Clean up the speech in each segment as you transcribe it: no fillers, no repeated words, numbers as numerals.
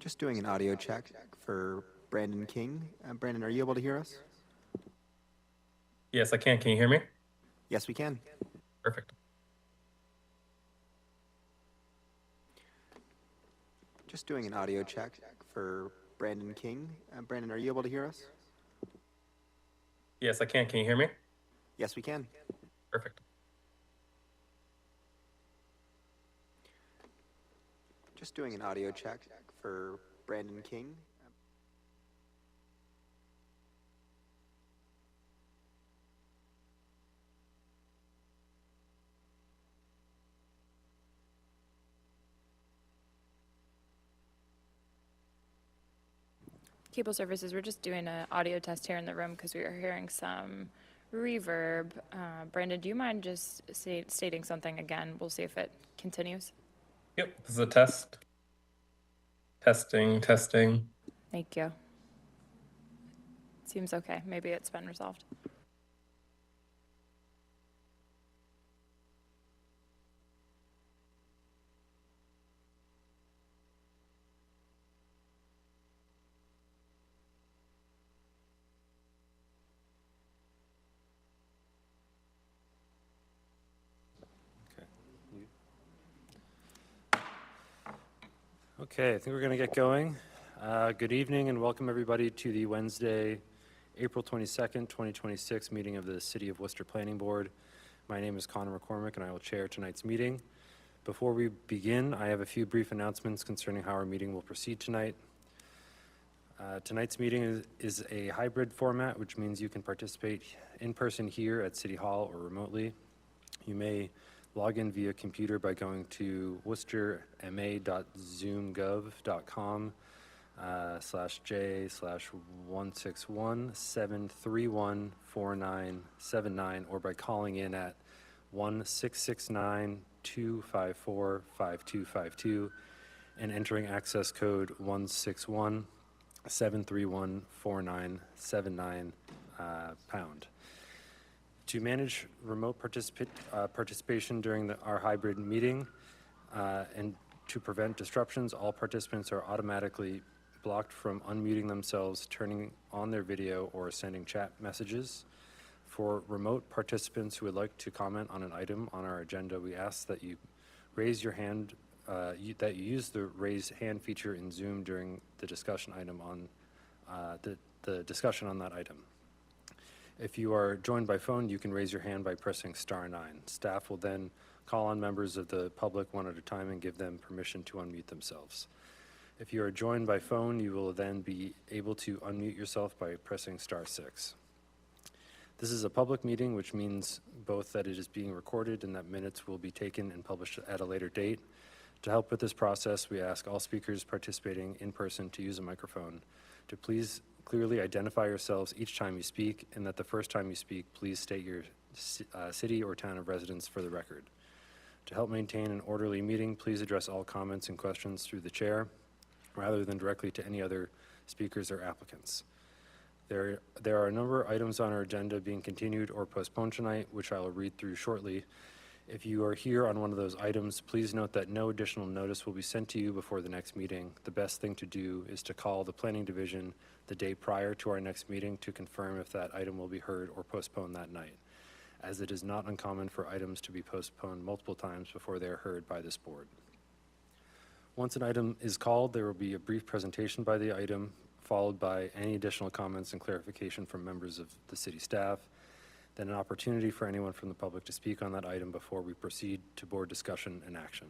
Just doing an audio check for Brandon King. Brandon, are you able to hear us? Yes, I can. Can you hear me? Yes, we can. Perfect. Just doing an audio check for Brandon King. Brandon, are you able to hear us? Yes, I can. Can you hear me? Yes, we can. Perfect. Just doing an audio check for Brandon King. Cable services, we're just doing an audio test here in the room because we are hearing some reverb. Brandon, do you mind just stating something again? We'll see if it continues. Yep, this is a test. Testing. Thank you. Seems okay. Maybe it's been resolved. Okay, I think we're going to get going. Good evening and welcome everybody to the Wednesday, April 22nd, 2026 meeting of the City of Worcester Planning Board. My name is Connor McCormick and I will chair tonight's meeting. Before we begin, I have a few brief announcements concerning how our meeting will proceed tonight. Tonight's meeting is a hybrid format, which means you can participate in person here at City Hall or remotely. You may log in via computer by going to worcester.ma.zoom.gov/J/161-731-4979 or by calling in at 1-669-254-5252 and entering access code 161-731-4979 pound. To manage remote participation during our hybrid meeting and to prevent disruptions, all participants are automatically blocked from unmuting themselves, turning on their video, or sending chat messages. For remote participants who would like to comment on an item on our agenda, we ask that you raise your hand, that you use the raise hand feature in Zoom during the discussion item on the discussion on that item. If you are joined by phone, you can raise your hand by pressing *9. Staff will then call on members of the public one at a time and give them permission to unmute themselves. If you are joined by phone, you will then be able to unmute yourself by pressing *6. This is a public meeting, which means both that it is being recorded and that minutes will be taken and published at a later date. To help with this process, we ask all speakers participating in person to use a microphone. To please clearly identify yourselves each time you speak, and that the first time you speak, please state your city or town of residence for the record. To help maintain an orderly meeting, please address all comments and questions through the chair, rather than directly to any other speakers or applicants. There are a number of items on our agenda being continued or postponed tonight, which I will read through shortly. If you are here on one of those items, please note that no additional notice will be sent to you before the next meeting. The best thing to do is to call the Planning Division the day prior to our next meeting to confirm if that item will be heard or postponed that night, as it is not uncommon for items to be postponed multiple times before they are heard by this board. Once an item is called, there will be a brief presentation by the item, followed by any additional comments and clarification from members of the city staff, then an opportunity for anyone from the public to speak on that item before we proceed to board discussion and action.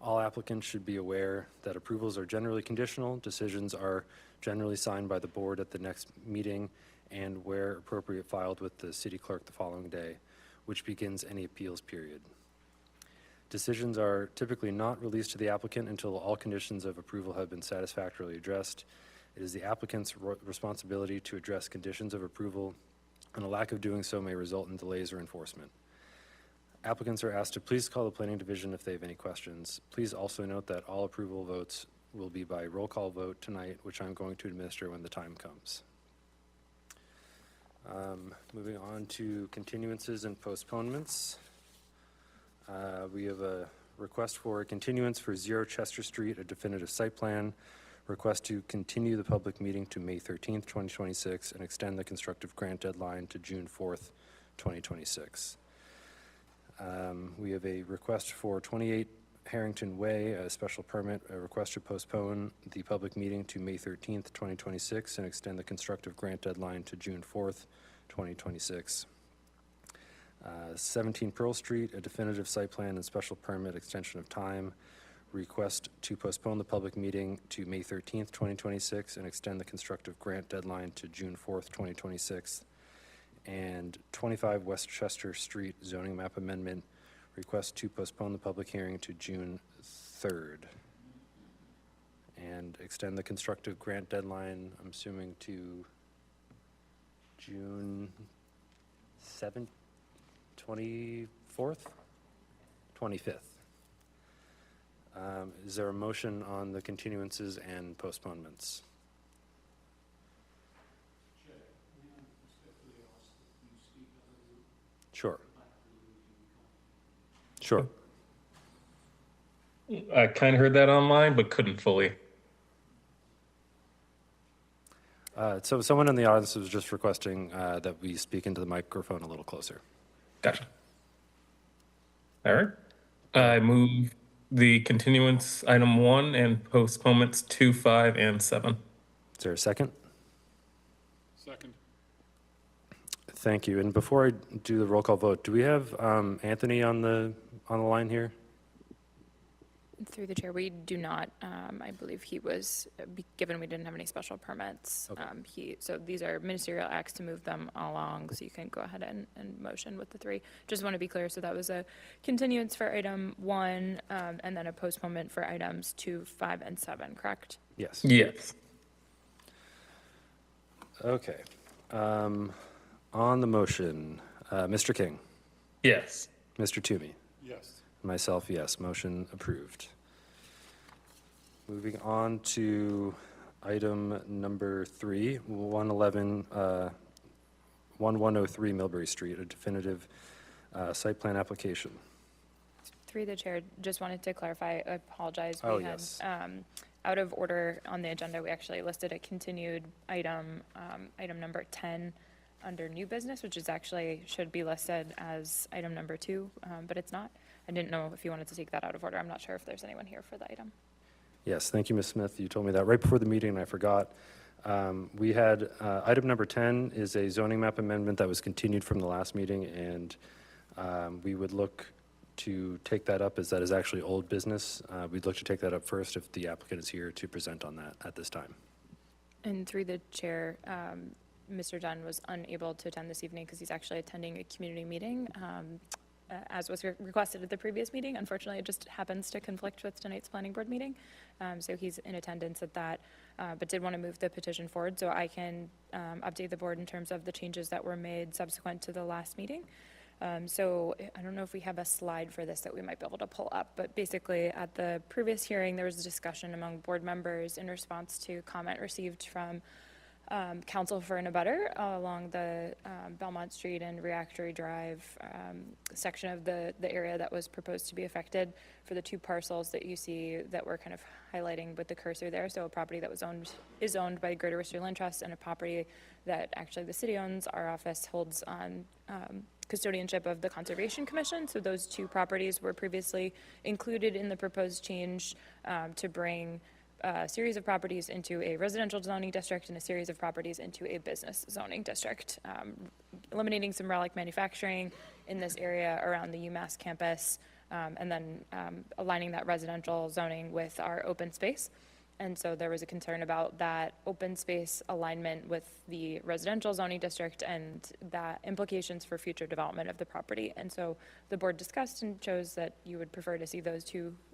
All applicants should be aware that approvals are generally conditional, decisions are generally signed by the board at the next meeting, and where appropriate filed with the city clerk the following day, which begins any appeals period. Decisions are typically not released to the applicant until all conditions of approval have been satisfactorily addressed. It is the applicant's responsibility to address conditions of approval, and a lack of doing so may result in delays or enforcement. Applicants are asked to please call the Planning Division if they have any questions. Please also note that all approval votes will be by roll call vote tonight, which I'm going to administer when the time comes. Moving on to continuances and postponements. We have a request for a continuance for 0 Chester Street, a definitive site plan. Request to continue the public meeting to May 13th, 2026, and extend the constructive grant deadline to June 4th, 2026. We have a request for 28 Harrington Way, a special permit, a request to postpone the public meeting to May 13th, 2026, and extend the constructive grant deadline to June 4th, 2026. 17 Pearl Street, a definitive site plan and special permit extension of time. Request to postpone the public meeting to May 13th, 2026, and extend the constructive grant deadline to June 4th, 2026. And 25 West Chester Street zoning map amendment, request to postpone the public hearing to June 3rd. And extend the constructive grant deadline, I'm assuming, to June 7th, 24th? 25th. Is there a motion on the continuances and postponements? Sure. Sure. I kind of heard that online, but couldn't fully. So someone in the audience was just requesting that we speak into the microphone a little closer. Gotcha. All right. I move the continuance item 1 and postponements 2, 5, and 7. Is there a second? Second. Thank you. And before I do the roll call vote, do we have Anthony on the line here? Through the chair, we do not. I believe he was, given we didn't have any special permits, Okay. so these are ministerial acts to move them along, so you can go ahead and motion with the 3. Just want to be clear, so that was a continuance for item 1, and then a postponement for items 2, 5, and 7, correct? Yes. Yes. Okay. On the motion, Mr. King, Yes. Mr. Toomey, Yes. myself, yes, motion approved. Moving on to item number 3, 1103 Millbury Street, a definitive site plan application. Through the chair, just wanted to clarify, I apologize. Oh, We had, yes. out of order on the agenda, we actually listed a continued item, item number 10, under new business, which is actually, should be listed as item number 2, but it's not. I didn't know if you wanted to take that out of order. I'm not sure if there's anyone here for the item. Yes, thank you, Ms. Smith. You told me that right before the meeting, and I forgot. We had, item number 10 is a zoning map amendment that was continued from the last meeting, and we would look to take that up as that is actually old business. We'd look to take that up first if the applicant is here to present on that at this time. And through the chair, Mr. Dunn was unable to attend this evening because he's actually attending a community meeting, as was requested at the previous meeting. Unfortunately, it just happens to conflict with tonight's planning board meeting. So he's in attendance at that, but did want to move the petition forward so I can update the board in terms of the changes that were made subsequent to the last meeting. So I don't know if we have a slide for this that we might be able to pull up, but basically at the previous hearing, there was a discussion among board members in response to comment received from council for an abutter along the Belmont Street and Reactory Drive section of the area that was proposed to be affected for the 2 parcels that you see that we're kind of highlighting with the cursor there. So a property that is owned by Greater Worcester Land Trust, and a property that actually the city owns. Our office holds on custodianship of the Conservation Commission. So those 2 properties were previously included in the proposed change to bring a series of properties into a residential zoning district and a series of properties into a business zoning district, eliminating some relic manufacturing in this area around the UMass campus, and then aligning that residential zoning with our open space. And so there was a concern about that open space alignment with the residential zoning district and the implications for future development of the property. And so the board discussed and chose that you would prefer to see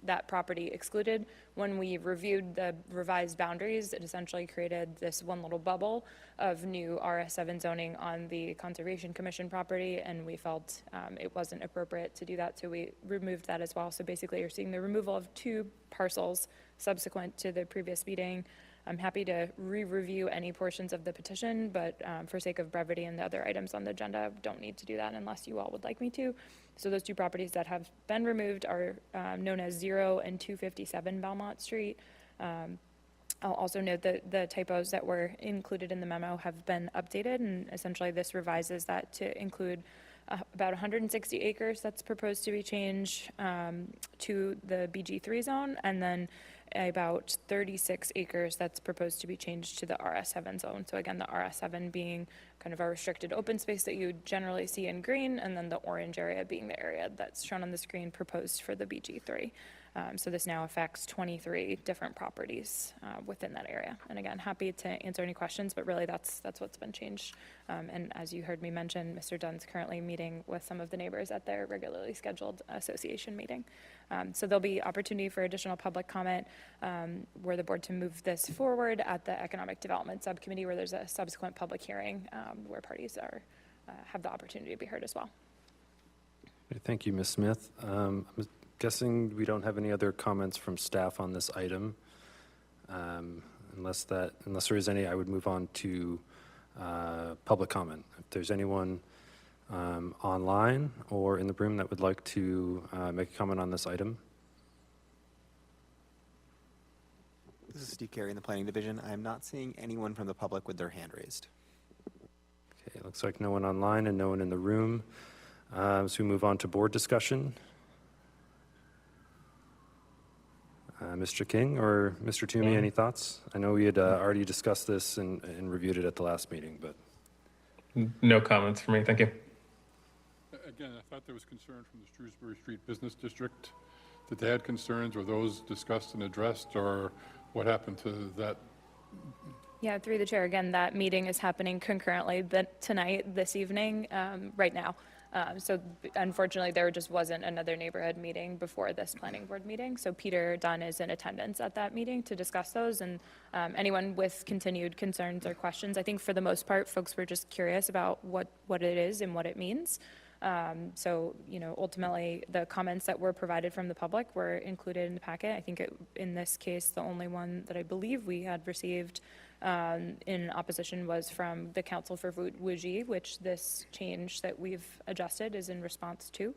that property excluded. When we reviewed the revised boundaries, it essentially created this one little bubble of new RS7 zoning on the Conservation Commission property, and we felt it wasn't appropriate to do that, so we removed that as well. So basically, you're seeing the removal of 2 parcels subsequent to the previous meeting, I'm happy to re-review any portions of the petition, but for sake of brevity and the other items on the agenda, don't need to do that unless you all would like me to. So those two properties that have been removed are known as 0 and 257 Belmont Street. I'll also note that the typos that were included in the memo have been updated, and essentially this revises that to include about 160 acres that's proposed to be changed to the BG3 zone, and then about 36 acres that's proposed to be changed to the RS7 zone. So again, the RS7 being kind of a restricted open space that you generally see in green, and then the orange area being the area that's shown on the screen proposed for the BG3. So this now affects 23 different properties within that area. And again, happy to answer any questions, but really that's what's been changed. And as you heard me mention, Mr. Dunn's currently meeting with some of the neighbors at their regularly scheduled association meeting. So there'll be opportunity for additional public comment were the board to move this forward at the Economic Development Subcommittee, where there's a subsequent public hearing where parties are have the opportunity to be heard as well. Thank you, Ms. Smith. I'm guessing we don't have any other comments from staff on this item. Unless there is any, I would move on to public comment. If there's anyone online or in the room that would like to make a comment on this item. This is Steve Carey in the Planning Division. I am not seeing anyone from the public with their hand raised. Okay, looks like no one online and no one in the room. So we move on to board discussion. Mr. King or Mr. Toomey, any thoughts? I know we had already discussed this and reviewed it at the last meeting, but. No comments for me, thank you. Again, I thought there was concern from the Shrewsbury Street Business District, that they had concerns. Were those discussed and addressed, or what happened to that? Yeah, through the chair, again, that meeting is happening concurrently tonight, this evening, right now. So unfortunately, there just wasn't another neighborhood meeting before this planning board meeting. So Peter Dunn is in attendance at that meeting to discuss those, and anyone with continued concerns or questions. I think for the most part, folks were just curious about what it is and what it means. So, ultimately, the comments that were provided from the public were included in the packet. I think in this case, the only one that I believe we had received in opposition was from the Council for Wuji, which this change that we've adjusted is in response to.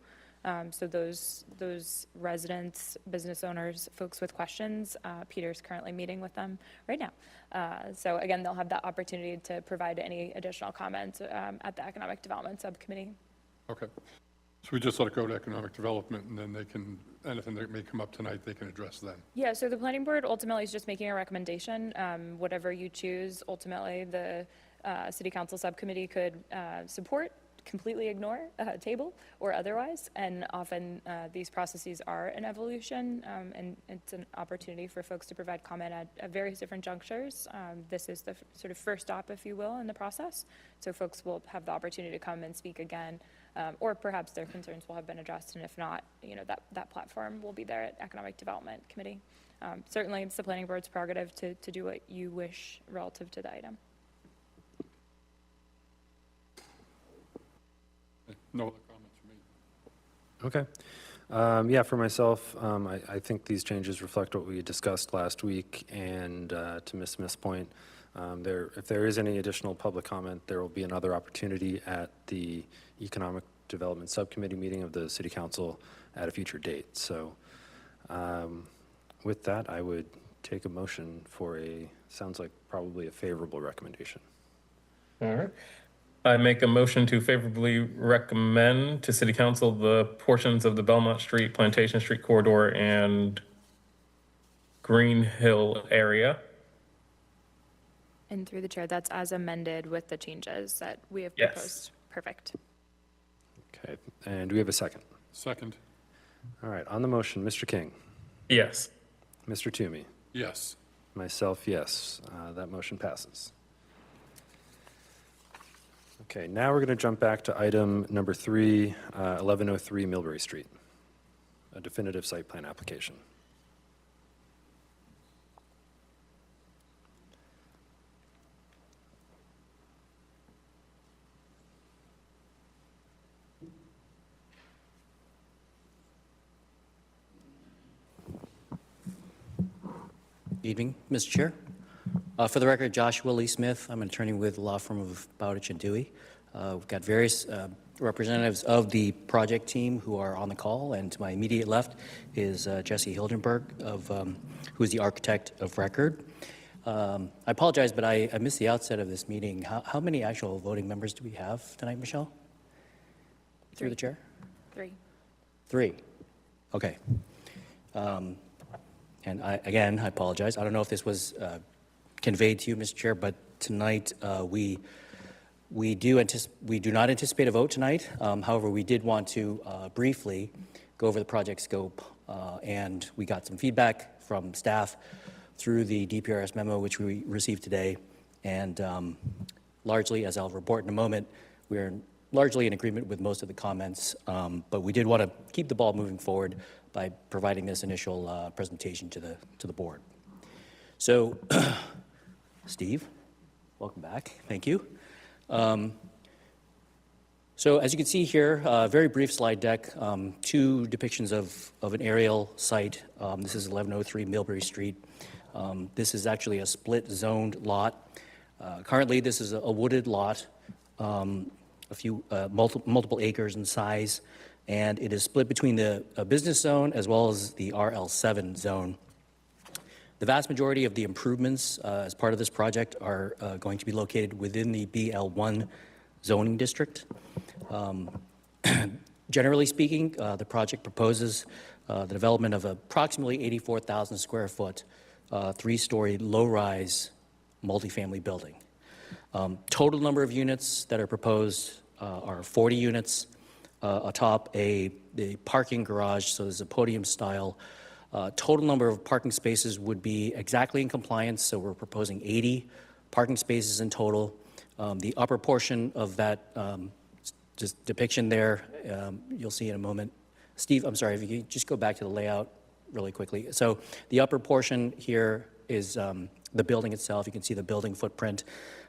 So those residents, business owners, folks with questions, Peter's currently meeting with them right now. So again, they'll have that opportunity to provide any additional comments at the Economic Development Subcommittee. Okay. So we just let it go to economic development, and then they can, anything that may come up tonight, they can address then. Yeah, so the planning board ultimately is just making a recommendation. Whatever you choose, ultimately, the city council subcommittee could support, completely ignore, table, or otherwise. And often these processes are an evolution, and it's an opportunity for folks to provide comment at various different junctures. This is the sort of first stop, if you will, in the process. So folks will have the opportunity to come and speak again, or perhaps their concerns will have been addressed, and if not, that platform will be there at Economic Development Committee. Certainly, it's the planning board's prerogative to do what you wish relative to the item. No other comments from me. Okay. Yeah, for myself, I think these changes reflect what we discussed last week, and to Ms. Smith's point, if there is any additional public comment, there will be another opportunity at the Economic Development Subcommittee meeting of the City Council at a future date. So with that, I would take a motion for sounds like probably a favorable recommendation. All right. I make a motion to favorably recommend to City Council the portions of the Belmont Street, Plantation Street corridor, and Green Hill area. And through the chair, that's as amended with the changes that we have Yes. proposed. Perfect. Okay, and do we have a second? Second, All right, on the motion, Mr. King, Yes. Mr. Toomey, yes. myself, yes. That motion passes. Okay, now we're going to jump back to item number 3, 1103 Millbury Street, a definitive site plan application. Evening, Mr. Chair, For the record, Joshua Lee Smith. I'm an attorney with the law firm of Bowditch and Dewey. We've got various representatives of the project team who are on the call, and to my immediate left is Jesse Hildenberg, who is the architect of record. I apologize, but I missed the outset of this meeting. How many actual voting members do we have tonight, Michelle? Through the chair? 3. 3. Okay. And I apologize. I don't know if this was conveyed to you, Mr. Chair, but tonight we do not anticipate a vote tonight. However, we did want to briefly go over the project scope, and we got some feedback from staff through the DPRS memo, which we received today. And largely, as I'll report in a moment, we're largely in agreement with most of the comments, but we did want to keep the ball moving forward by providing this initial presentation to the board. So, Steve, welcome back. Thank you. So as you can see here, a very brief slide deck, 2 depictions of an aerial site. This is 1103 Millbury Street. This is actually a split zoned lot. Currently, this is a wooded lot, multiple acres in size, and it is split between the business zone as well as the RL7 zone. The vast majority of the improvements as part of this project are going to be located within the BL1 zoning district. Generally speaking, the project proposes the development of approximately 84,000 square foot, 3-story low-rise multifamily building. Total number of units that are proposed are 40 units atop the parking garage, so there's a podium style. Total number of parking spaces would be exactly in compliance, so we're proposing 80 parking spaces in total. The upper portion of that just depiction there, you'll see in a moment. Steve, I'm sorry, if you could just go back to the layout really quickly. So the upper portion here is the building itself. You can see the building footprint.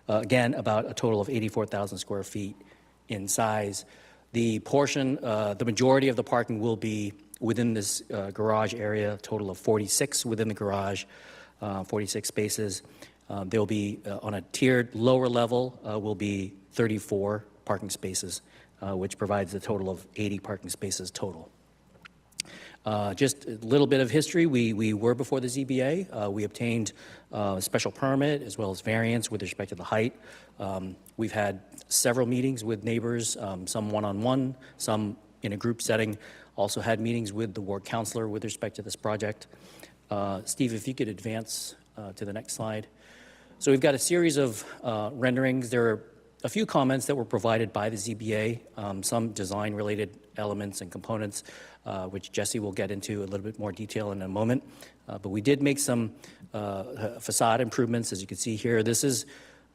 Again, about a total of 84,000 square feet in size. The portion, the majority of the parking will be within this garage area, a total of 46 within the garage, 46 spaces. There will be, on a tiered lower level, will be 34 parking spaces, which provides a total of 80 parking spaces total. Just a little bit of history. We were before the ZBA. We obtained a special permit as well as variance with respect to the height. We've had several meetings with neighbors, some one-on-one, some in a group setting. Also had meetings with the ward councilor with respect to this project. Steve, if you could advance to the next slide. So we've got a series of renderings. There are a few comments that were provided by the ZBA, some design-related elements and components, which Jesse will get into a little bit more detail in a moment. But we did make some facade improvements, as you can see here. This is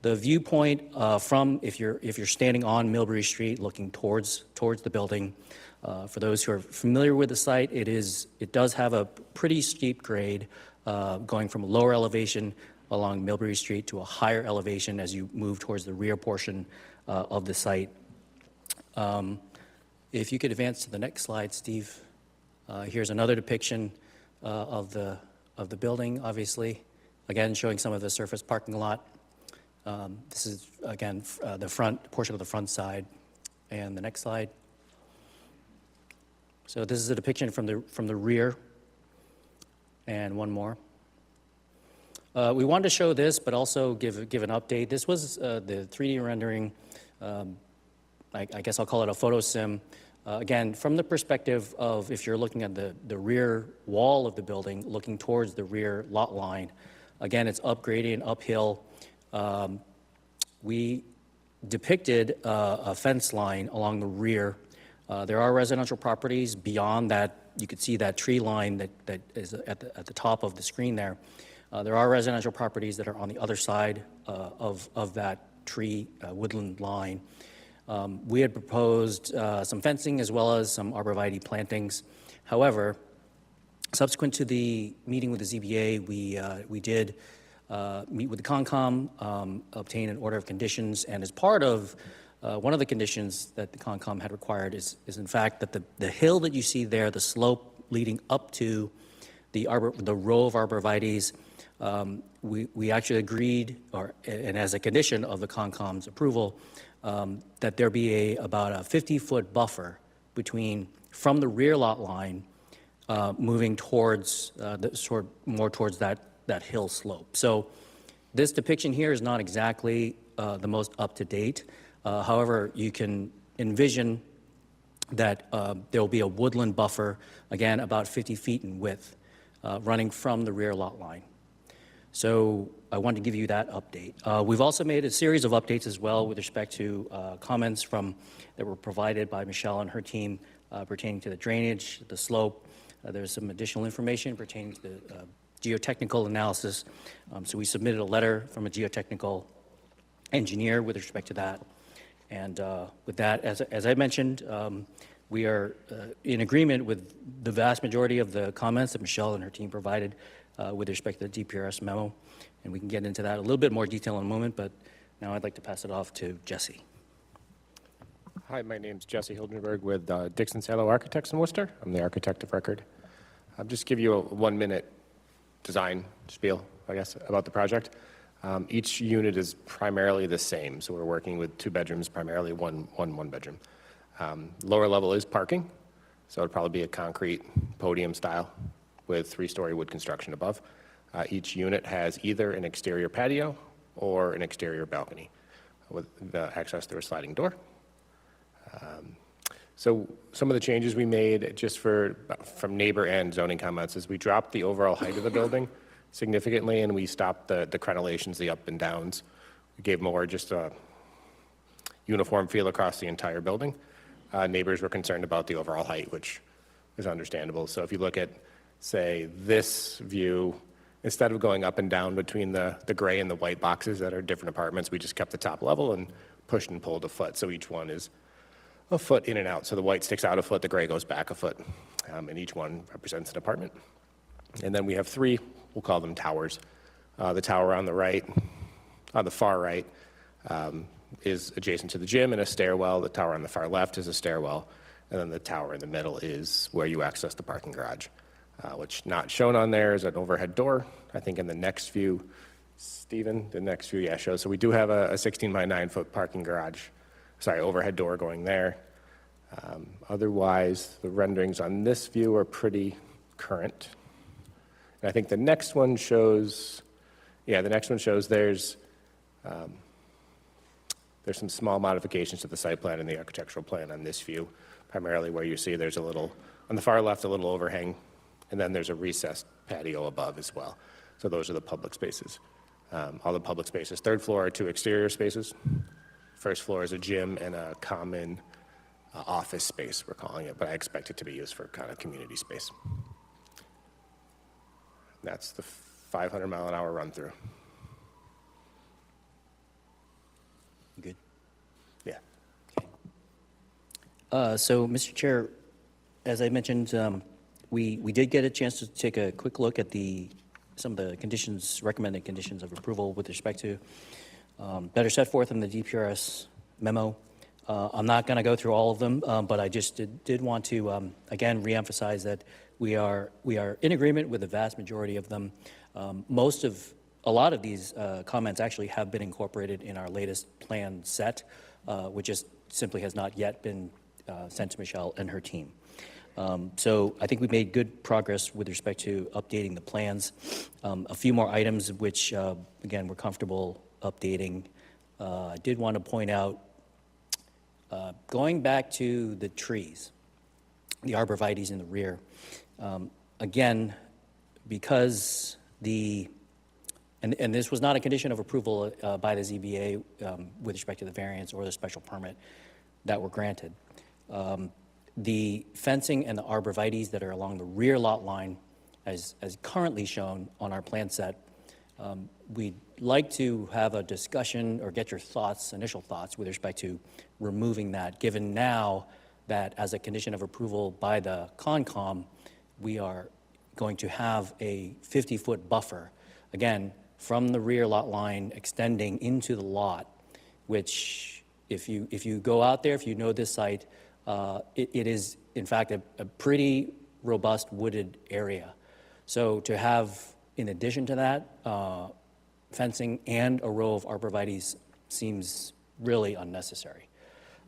the viewpoint from if you're standing on Millbury Street, looking towards the building. For those who are familiar with the site, it does have a pretty steep grade, going from a lower elevation along Millbury Street to a higher elevation as you move towards the rear portion of the site. If you could advance to the next slide, Steve. Here's another depiction of the building, obviously. Again, showing some of the surface parking lot. This is, again, the front portion of the front side. And the next slide. So this is a depiction from the rear. And one more. We wanted to show this, but also give an update. This was the 3D rendering. I guess I'll call it a photo sim. Again, from the perspective of if you're looking at the rear wall of the building, looking towards the rear lot line. Again, it's upgrading, uphill. We depicted a fence line along the rear. There are residential properties beyond that. You could see that tree line that is at the top of the screen there. There are residential properties that are on the other side of that tree woodland line. We had proposed some fencing as well as some arborvitae plantings. However, subsequent to the meeting with the ZBA, we did meet with the Concom, obtain an order of conditions, and as part of one of the conditions that the Concom had required is in fact that the hill that you see there, the slope leading up to the row of arborvitaes, we actually agreed, and as a condition of the Concom's approval, that there be about a 50-foot buffer from the rear lot line moving towards, more towards that hill slope. So this depiction here is not exactly the most up-to-date. However, you can envision that there will be a woodland buffer, again, about 50 feet in width, running from the rear lot line. So I wanted to give you that update. We've also made a series of updates as well with respect to comments that were provided by Michelle and her team pertaining to the drainage, the slope. There's some additional information pertaining to the geotechnical analysis. So we submitted a letter from a geotechnical engineer with respect to that. And with that, as I mentioned, we are in agreement with the vast majority of the comments that Michelle and her team provided with respect to the DPRS memo. And we can get into that a little bit more detail in a moment, but now I'd like to pass it off to Jesse. Hi, my name's Jesse Hildenberg with Dixon Salo Architects in Worcester. I'm the architect of record. I'll just give you a 1-minute design spiel, I guess, about the project. Each unit is primarily the same, so we're working with 2 bedrooms, primarily one bedroom. Lower level is parking, so it'd probably be a concrete podium style with 3-story wood construction above. Each unit has either an exterior patio or an exterior balcony with the access through a sliding door. So some of the changes we made just from neighbor and zoning comments is we dropped the overall height of the building significantly, and we stopped the crenellations, the up and downs. We gave more just a uniform feel across the entire building. Neighbors were concerned about the overall height, which is understandable. So if you look at, say, this view, instead of going up and down between the gray and the white boxes that are different apartments, we just kept the top level and pushed and pulled a foot. So each one is a foot in and out. So the white sticks out a foot, the gray goes back a foot, and each one represents an apartment. And then we have 3, we'll call them towers. The tower on the far right, is adjacent to the gym and a stairwell. The tower on the far left is a stairwell. And then the tower in the middle is where you access the parking garage, which not shown on there is an overhead door. I think in the next view, Stephen, the next view, yeah, shows. So we do have a 16 by 9 foot parking garage, overhead door going there. Otherwise, the renderings on this view are pretty current. And I think the next one shows, there's some small modifications to the site plan and the architectural plan on this view, primarily where you see there's a little, on the far left, a little overhang, and then there's a recessed patio above as well. So those are the public spaces. All the public spaces. 3rd floor are 2 exterior spaces. 1st floor is a gym and a common office space, we're calling it, but I expect it to be used for kind of community space. That's the 500-mile-an-hour run-through. Good. Yeah. So, Mr. Chair, as I mentioned, we did get a chance to take a quick look at some of the conditions, recommended conditions of approval with respect to that are set forth in the DPRS memo. I'm not going to go through all of them, but I just did want to, again, reemphasize that we are in agreement with the vast majority of them. A lot of these comments actually have been incorporated in our latest plan set, which just simply has not yet been sent to Michelle and her team. So I think we've made good progress with respect to updating the plans. A few more items which, again, we're comfortable updating. I did want to point out, going back to the trees, the arborvitaes in the rear, again, because and this was not a condition of approval by the ZBA with respect to the variance or the special permit that were granted. The fencing and the arborvitaes that are along the rear lot line, as currently shown on our plan set, we'd like to have a discussion or get your thoughts, initial thoughts, with respect to removing that, given now that as a condition of approval by the Concom, we are going to have a 50-foot buffer, again, from the rear lot line extending into the lot, which if you go out there, if you know this site, it is, in fact, a pretty robust wooded area. So to have, in addition to that, fencing and a row of arborvitaes seems really unnecessary.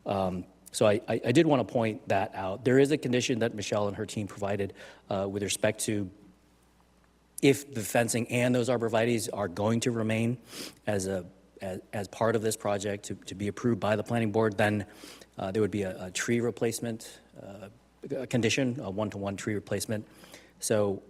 So I did want to point that out. There is a condition that Michelle and her team provided with respect to if the fencing and those arborvitaes are going to remain as part of this project to be approved by the planning board, then there would be a tree replacement a condition, a one-to-one tree replacement. So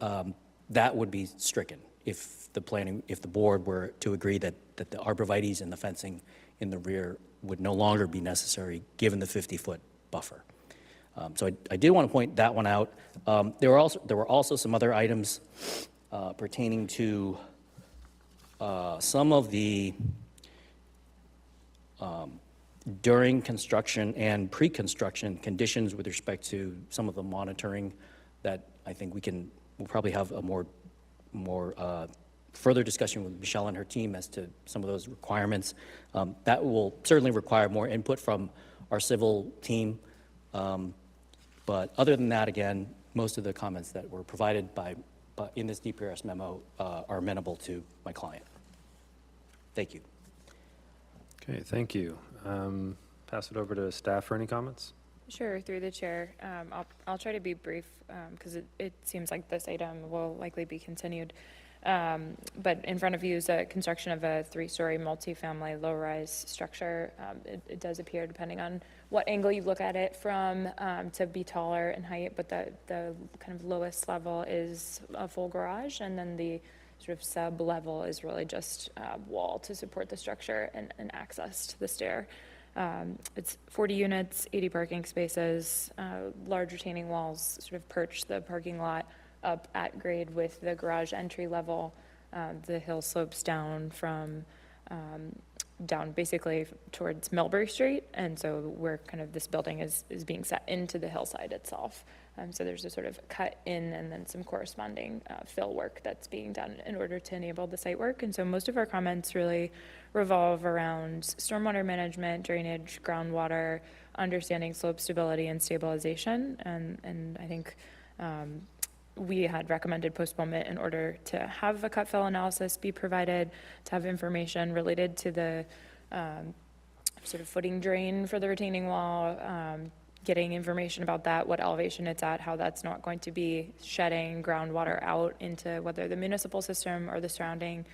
that would be stricken if the board were to agree that the arborvitaes and the fencing in the rear would no longer be necessary, given the 50-foot buffer. So I did want to point that one out. There were also some other items pertaining to some of the during construction and pre-construction conditions with respect to some of the monitoring that I think we'll probably have a more further discussion with Michelle and her team as to some of those requirements. That will certainly require more input from our civil team. But other than that, again, most of the comments that were provided in this DPRS memo are amenable to my client. Thank you. Okay, thank you. Pass it over to staff for any comments. Sure, through the chair. I'll try to be brief because it seems like this item will likely be continued. But in front of you is a construction of a 3-story multifamily low-rise structure. It does appear, depending on what angle you look at it from, to be taller in height, but the kind of lowest level is a full garage, and then the sort of sub-level is really just wall to support the structure and access to the stair. It's 40 units, 80 parking spaces, large retaining walls sort of perch the parking lot up at grade with the garage entry level. The hill slopes down from down basically towards Millbury Street, and so where kind of this building is being set into the hillside itself. So there's a sort of cut in and then some corresponding fill work that's being done in order to enable the site work. And so most of our comments really revolve around stormwater management, drainage, groundwater, understanding slope stability and stabilization. And I think we had recommended postponement in order to have a cut fill analysis be provided, to have information related to the sort of footing drain for the retaining wall, getting information about that, what elevation it's at, how that's not going to be shedding groundwater out into whether the municipal system or the surrounding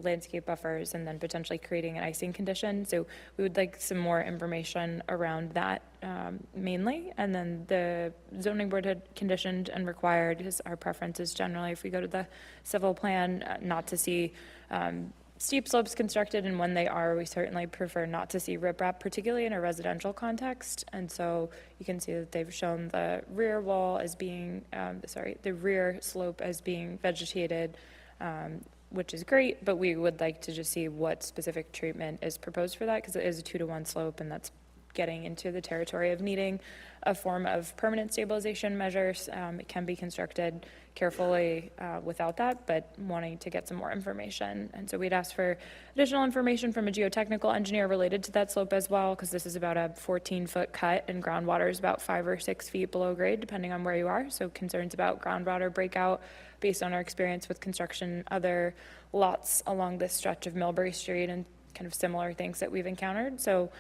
landscape buffers, and then potentially creating an icing condition. So we would like some more information around that mainly. And then the zoning board had conditioned and required, because our preference is generally, if we go to the civil plan, not to see steep slopes constructed, and when they are, we certainly prefer not to see riprap, particularly in a residential context. And so you can see that they've shown the rear wall as being, the rear slope as being vegetated, which is great, but we would like to just see what specific treatment is proposed for that, because it is a 2-to-1 slope, and that's getting into the territory of needing a form of permanent stabilization measures. It can be constructed carefully without that, but wanting to get some more information. And so we'd ask for additional information from a geotechnical engineer related to that slope as well, because this is about a 14-foot cut, and groundwater is about 5 or 6 feet below grade, depending on where you are. So concerns about groundwater breakout based on our experience with construction, other lots along this stretch of Millbury Street, and kind of similar things that we've encountered. So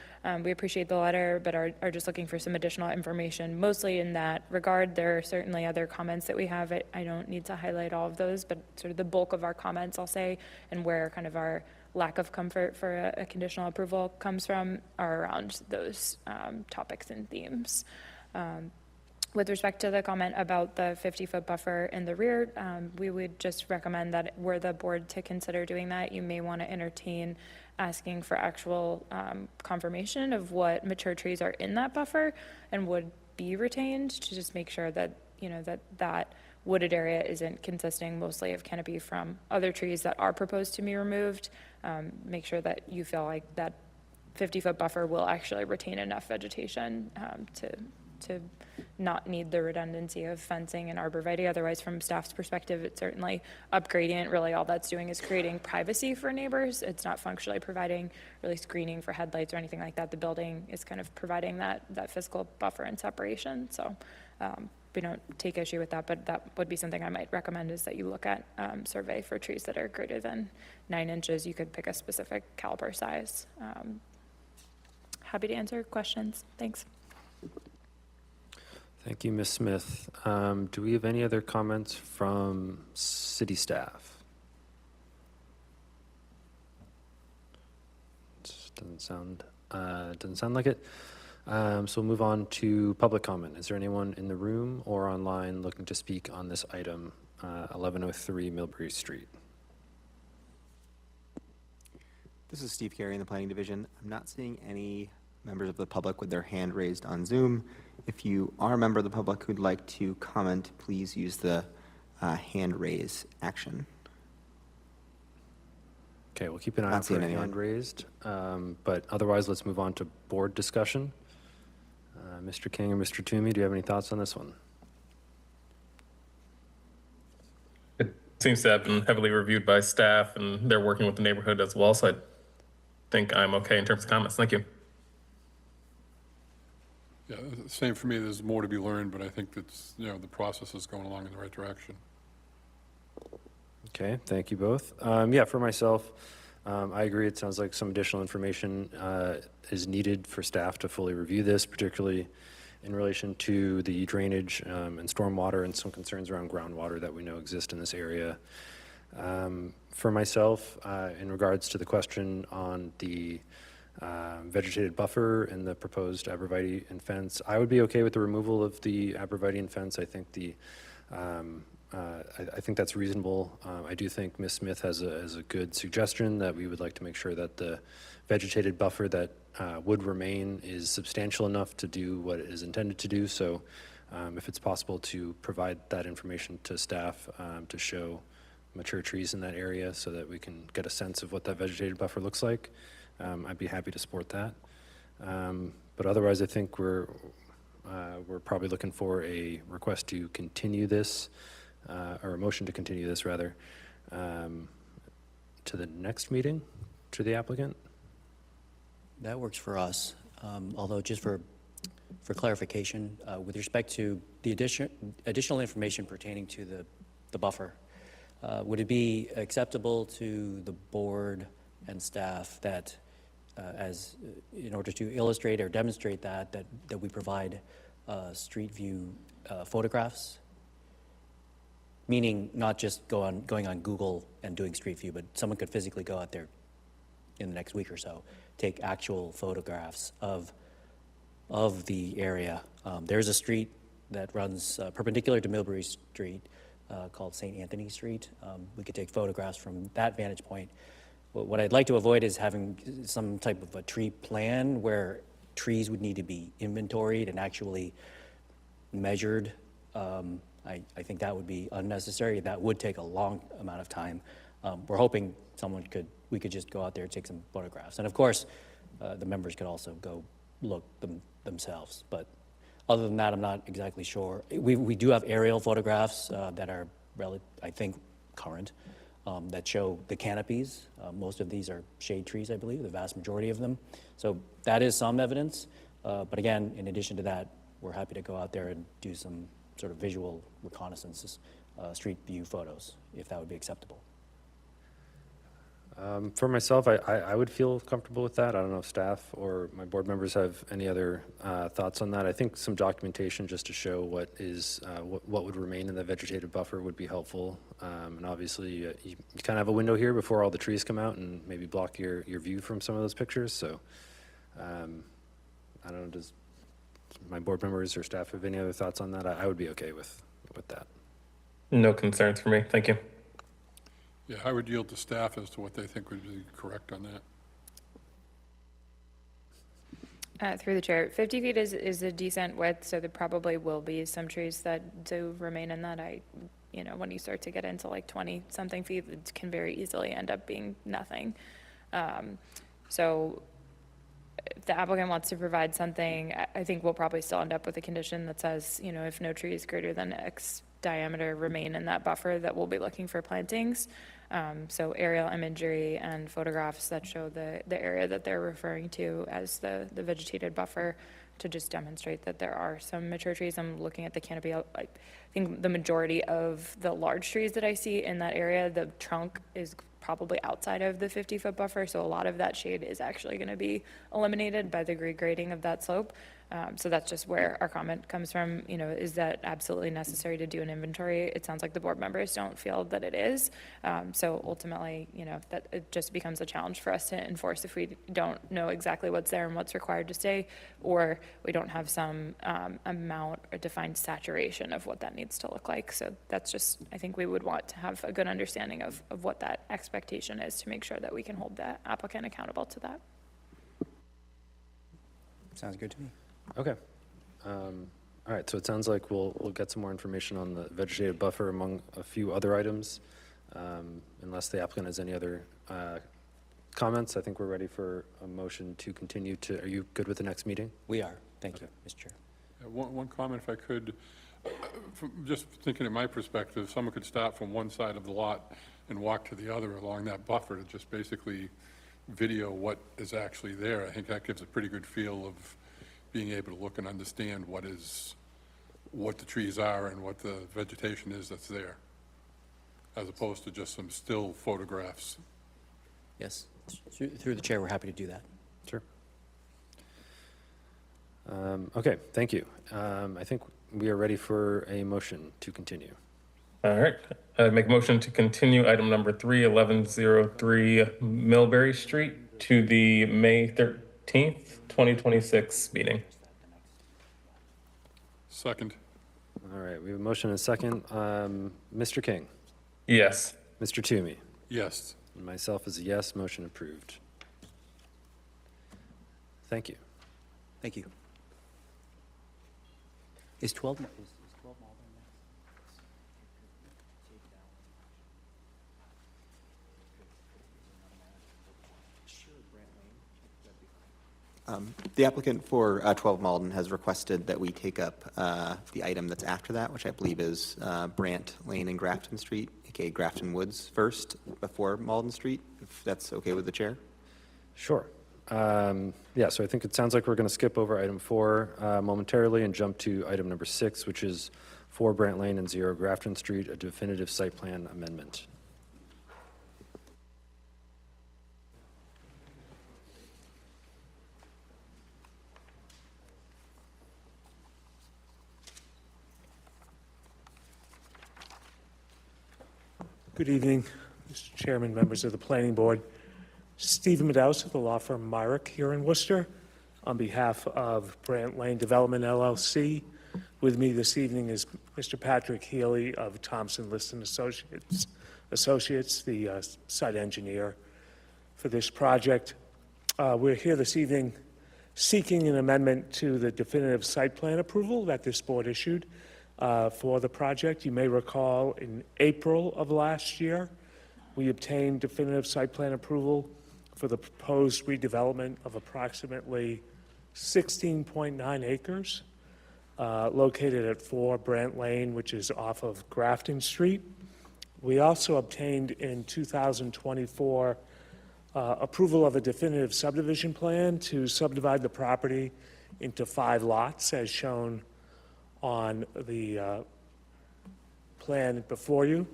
we appreciate the letter, but are just looking for some additional information, mostly in that regard. There are certainly other comments that we have. I don't need to highlight all of those, but sort of the bulk of our comments, I'll say, and where kind of our lack of comfort for a conditional approval comes from, are around those topics and themes. With respect to the comment about the 50-foot buffer in the rear, we would just recommend that were the board to consider doing that, you may want to entertain asking for actual confirmation of what mature trees are in that buffer and would be retained, to just make sure that, that wooded area isn't consisting mostly of canopy from other trees that are proposed to be removed. Make sure that you feel like that 50-foot buffer will actually retain enough vegetation to not need the redundancy of fencing and arborvitae. Otherwise, from staff's perspective, it's certainly up gradient. Really, all that's doing is creating privacy for neighbors. It's not functionally providing really screening for headlights or anything like that. The building is kind of providing that physical buffer and separation. So we don't take issue with that, but that would be something I might recommend, is that you look at survey for trees that are greater than 9 inches. You could pick a specific caliber size. Happy to answer questions. Thanks. Thank you, Ms. Smith. Do we have any other comments from city staff? Doesn't sound like it. So we'll move on to public comment. Is there anyone in the room or online looking to speak on this item, 1103 Millbury Street? This is Steve Carey in the Planning Division. I'm not seeing any members of the public with their hand raised on Zoom. If you are a member of the public who'd like to comment, please use the hand raise action. Okay, we'll keep an eye Not out for seeing a anyone. hand raised. But otherwise, let's move on to board discussion. Mr. King or Mr. Toomey, do you have any thoughts on this one? It seems to have been heavily reviewed by staff, and they're working with the neighborhood as well, so I think I'm okay in terms of comments. Thank you. Yeah, same for me. There's more to be learned, but I think that's, the process is going along in the right direction. Okay, thank you both. Yeah, for myself, I agree. It sounds like some additional information is needed for staff to fully review this, particularly in relation to the drainage and stormwater and some concerns around groundwater that we know exist in this area. For myself, in regards to the question on the vegetated buffer and the proposed arborvitae and fence, I would be okay with the removal of the arborvitae and fence. I think I think that's reasonable. I do think Ms. Smith has a good suggestion that we would like to make sure that the vegetated buffer that would remain is substantial enough to do what it is intended to do. So if it's possible to provide that information to staff to show mature trees in that area so that we can get a sense of what that vegetated buffer looks like, I'd be happy to support that. But otherwise, I think we're probably looking for a request to continue this, or a motion to continue this rather, to the next meeting, to the applicant. That works for us. Although just for clarification, with respect to the additional information pertaining to the buffer, would it be acceptable to the board and staff that in order to illustrate or demonstrate that we provide street view photographs? Meaning not just going on Google and doing street view, but someone could physically go out there in the next week or so, take actual photographs of the area. There's a street that runs perpendicular to Millbury Street called St. Anthony Street. We could take photographs from that vantage point. What I'd like to avoid is having some type of a tree plan where trees would need to be inventoried and actually measured. I think that would be unnecessary. That would take a long amount of time. We're hoping we could just go out there and take some photographs. And of course, the members could also go look themselves. But other than that, I'm not exactly sure. We do have aerial photographs that are, I think, current, that show the canopies. Most of these are shade trees, I believe, the vast majority of them. So that is some evidence. But again, in addition to that, we're happy to go out there and do some sort of visual reconnaissances, street view photos, if that would be acceptable. For myself, I would feel comfortable with that. I don't know if staff or my board members have any other thoughts on that. I think some documentation just to show what would remain in the vegetative buffer would be helpful. And obviously, you kind of have a window here before all the trees come out and maybe block your view from some of those pictures. So I don't know, does my board members or staff have any other thoughts on that? I would be okay with that. No concerns for me. Thank you. Yeah, I would yield to staff as to what they think would be correct on that. Through the chair, 50 feet is a decent width, so there probably will be some trees that do remain in that. When you start to get into like 20-something feet, it can very easily end up being nothing. So if the applicant wants to provide something, I think we'll probably still end up with a condition that says, if no trees greater than X diameter remain in that buffer, that we'll be looking for plantings. So aerial imagery and photographs that show the area that they're referring to as the vegetated buffer to just demonstrate that there are some mature trees. I'm looking at the canopy. I think the majority of the large trees that I see in that area, the trunk is probably outside of the 50-foot buffer, so a lot of that shade is actually going to be eliminated by the regrading of that slope. So that's just where our comment comes from. You know, is that absolutely necessary to do an inventory? It sounds like the board members don't feel that it is. So ultimately, you know, that it just becomes a challenge for us to enforce if we don't know exactly what's there and what's required to stay, or we don't have some amount or defined saturation of what that needs to look like. So that's just, I think we would want to have a good understanding of what that expectation is to make sure that we can hold the applicant accountable to that. Sounds good to me. Okay. All right, so it sounds like we'll get some more information on the vegetative buffer among a few other items. Unless the applicant has any other comments, I think we're ready for a motion to continue to, are you good with the next meeting? We are. Thank you, Mr. Chair. One comment, if I could, from just thinking in my perspective, someone could start from one side of the lot and walk to the other along that buffer to just basically video what is actually there. I think that gives a pretty good feel of being able to look and understand what the trees are and what the vegetation is that's there, as opposed to just some still photographs. Yes, through the chair, we're happy to do that. Sure. Okay, thank you. I think we are ready for a motion to continue. All right, I make a motion to continue item number 3, 1103 Millbury Street to the May 13th, 2026 meeting. Second, All right, we have a motion and a second. Mr. King, Yes. Mr. Toomey, yes. and myself is a yes, motion approved. Thank you. Thank you. Is 12 Malden next? The applicant for 12 Malden has requested that we take up the item that's after that, which I believe is Brant Lane and Grafton Street, aka Grafton Woods first, before Malden Street, if that's okay with the chair. Sure. Yeah, so I think it sounds like we're going to skip over item 4 momentarily and jump to item number 6, which is 4 Brant Lane and 0 Grafton Street, a definitive site plan amendment. Good evening, Mr. Chairman, members of the Planning Board. Stephen Medaus of the law firm Myrick here in Worcester, on behalf of Brant Lane Development LLC. With me this evening is Mr. Patrick Healy of Thompson Liston Associates, the site engineer for this project. We're here this evening seeking an amendment to the definitive site plan approval that this board issued for the project. You may recall in April of last year, we obtained definitive site plan approval for the proposed redevelopment of approximately 16.9 acres located at 4 Brant Lane, which is off of Grafton Street. We also obtained in 2024 approval of a definitive subdivision plan to subdivide the property into 5 lots as shown on the plan before you.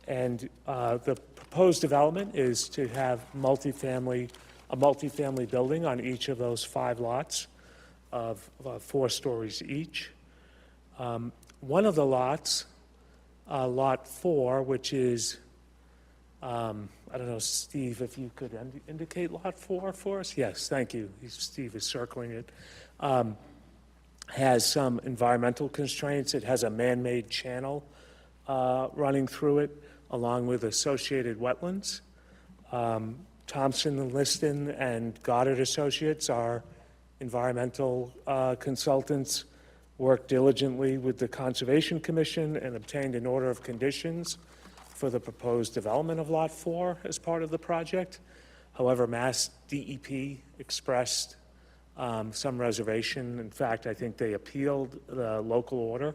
And the proposed development is to have a multifamily building on each of those 5 lots of 4 stories each. One of the lots, Lot 4, which is, I don't know, Steve, if you could indicate Lot 4 for us? Yes, thank you. Steve is circling it. Has some environmental constraints. It has a man-made channel running through it, along with associated wetlands. Thompson & Liston and Goddard Associates, our environmental consultants, worked diligently with the Conservation Commission and obtained an order of conditions for the proposed development of Lot 4 as part of the project. However, Mass DEP expressed some reservation. In fact, I think they appealed the local order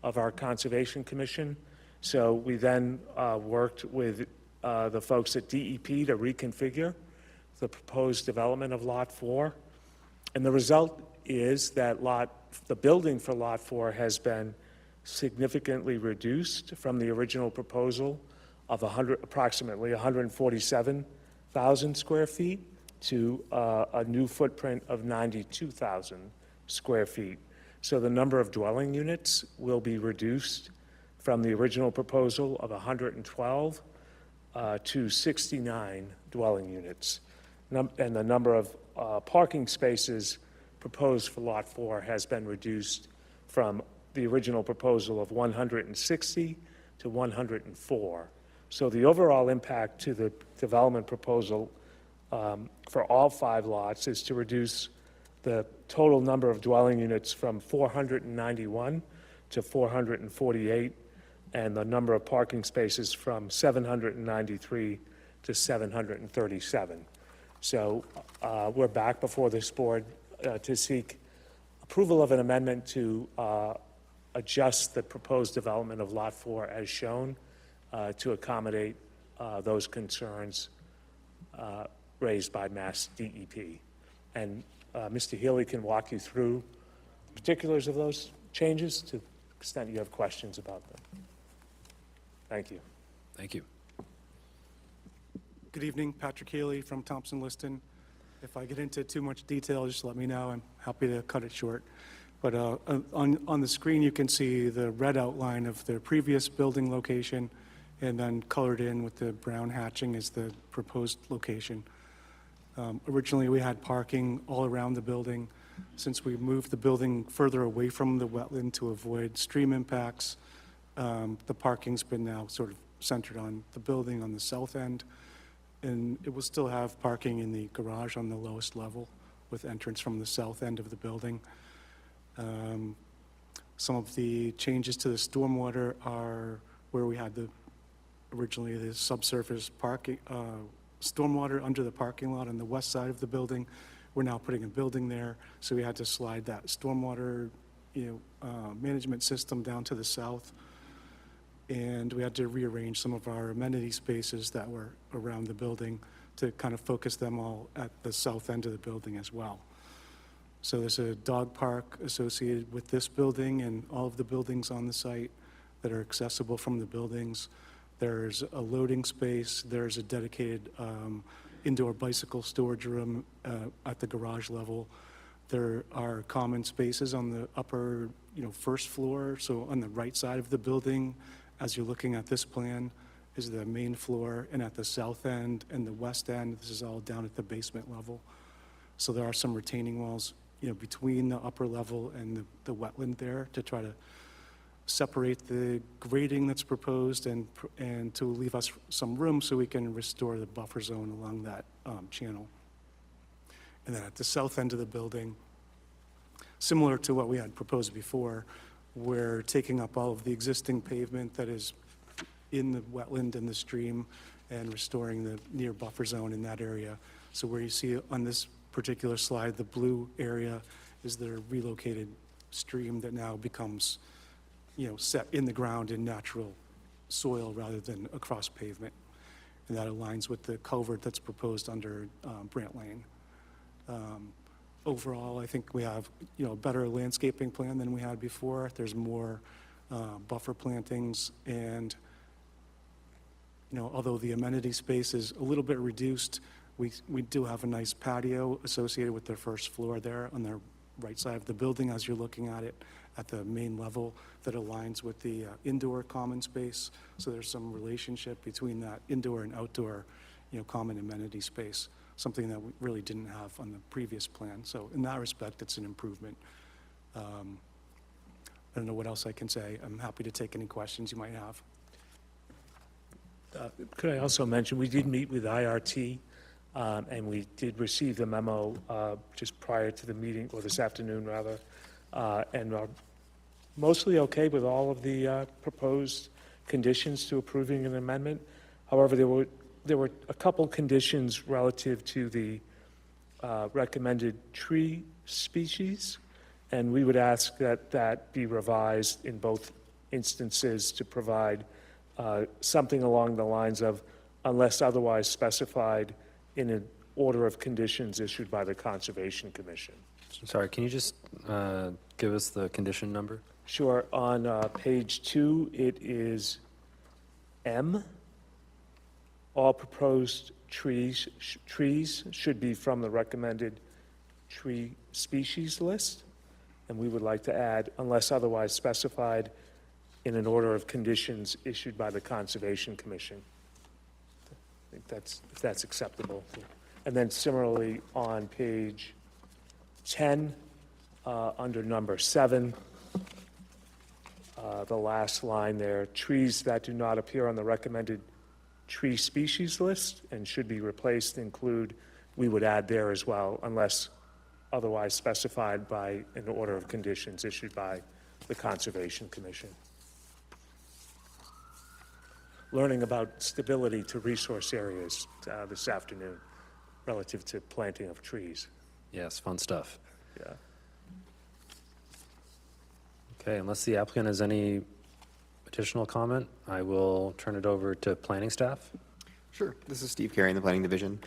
of our Conservation Commission. So we then worked with the folks at DEP to reconfigure the proposed development of Lot 4. And the result is that the building for Lot 4 has been significantly reduced from the original proposal of approximately 147,000 square feet to a new footprint of 92,000 square feet. So the number of dwelling units will be reduced from the original proposal of 112 to 69 dwelling units. And the number of parking spaces proposed for Lot 4 has been reduced from the original proposal of 160 to 104. So the overall impact to the development proposal for all 5 lots is to reduce the total number of dwelling units from 491 to 448, and the number of parking spaces from 793 to 737. So we're back before this board to seek approval of an amendment to adjust the proposed development of Lot 4 as shown to accommodate those concerns raised by Mass DEP. And Mr. Healy can walk you through particulars of those changes to the extent you have questions about them. Thank you. Thank you. Good evening, Patrick Healy from Thompson Liston. If I get into too much detail, just let me know. I'm happy to cut it short. But on the screen, you can see the red outline of the previous building location, and then colored in with the brown hatching is the proposed location. Originally, we had parking all around the building. Since we moved the building further away from the wetland to avoid stream impacts, the parking's been now sort of centered on the building on the south end. And it will still have parking in the garage on the lowest level with entrance from the south end of the building. Some of the changes to the stormwater are where we had originally the subsurface parking, stormwater under the parking lot on the west side of the building. We're now putting a building there, so we had to slide that stormwater, management system down to the south. And we had to rearrange some of our amenity spaces that were around the building to kind of focus them all at the south end of the building as well. So there's a dog park associated with this building and all of the buildings on the site that are accessible from the buildings. There's a loading space. There's a dedicated indoor bicycle storage room at the garage level. There are common spaces on the upper, first floor. So on the right side of the building, as you're looking at this plan, is the main floor, and at the south end and the west end, this is all down at the basement level. So there are some retaining walls, between the upper level and the wetland there to try to separate the grading that's proposed and to leave us some room so we can restore the buffer zone along that channel. And then at the south end of the building, similar to what we had proposed before, we're taking up all of the existing pavement that is in the wetland and the stream and restoring the near buffer zone in that area. So where you see on this particular slide, the blue area is the relocated stream that now becomes, set in the ground in natural soil rather than across pavement. And that aligns with the culvert that's proposed under Brant Lane. Overall, I think we have, a better landscaping plan than we had before. There's more buffer plantings, and, although the amenity space is a little bit reduced, we do have a nice patio associated with the first floor there on the right side of the building as you're looking at it at the main level that aligns with the indoor common space. So there's some relationship between that indoor and outdoor, common amenity space, something that we really didn't have on the previous plan. So in that respect, it's an improvement. I don't know what else I can say. I'm happy to take any questions you might have. Could I also mention, we did meet with IRT, and we did receive the memo just prior to the meeting, or this afternoon, rather, and are mostly okay with all of the proposed conditions to approving an amendment. However, there were a couple conditions relative to the recommended tree species, and we would ask that that be revised in both instances to provide something along the lines of, unless otherwise specified in an order of conditions issued by the Conservation Commission. Sorry, can you just give us the condition number? Sure, on page 2, it is M. All proposed trees should be from the recommended tree species list. And we would like to add, unless otherwise specified, in an order of conditions issued by the Conservation Commission. I think if that's acceptable. And then similarly, on page 10, under number 7, the last line there, trees that do not appear on the recommended tree species list and should be replaced include, we would add there as well, unless otherwise specified by an order of conditions issued by the Conservation Commission. Learning about stability to resource areas this afternoon relative to planting of trees. Yes, fun stuff. Yeah. Okay, unless the applicant has any additional comment, I will turn it over to planning staff. Sure. This is Steve Carey in the Planning Division.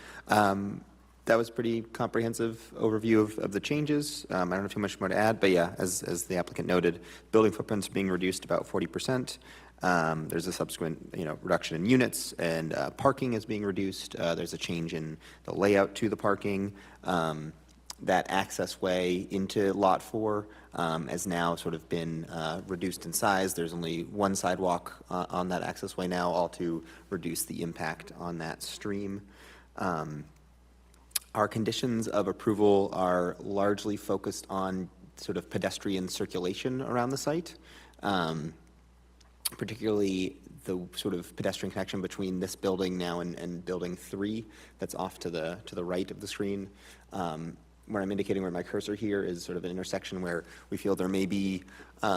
That was pretty comprehensive overview of the changes. I don't have too much more to add, but yeah, as the applicant noted, building footprint's being reduced about 40%. There's a subsequent, reduction in units, and parking is being reduced. There's a change in the layout to the parking. That access way into Lot 4 has now sort of been reduced in size. There's only one sidewalk on that access way now, all to reduce the impact on that stream. Our conditions of approval are largely focused on sort of pedestrian circulation around the site, particularly the sort of pedestrian connection between this building now and Building 3 that's off to the right of the screen. Where I'm indicating where my cursor here is sort of an intersection where we feel there may be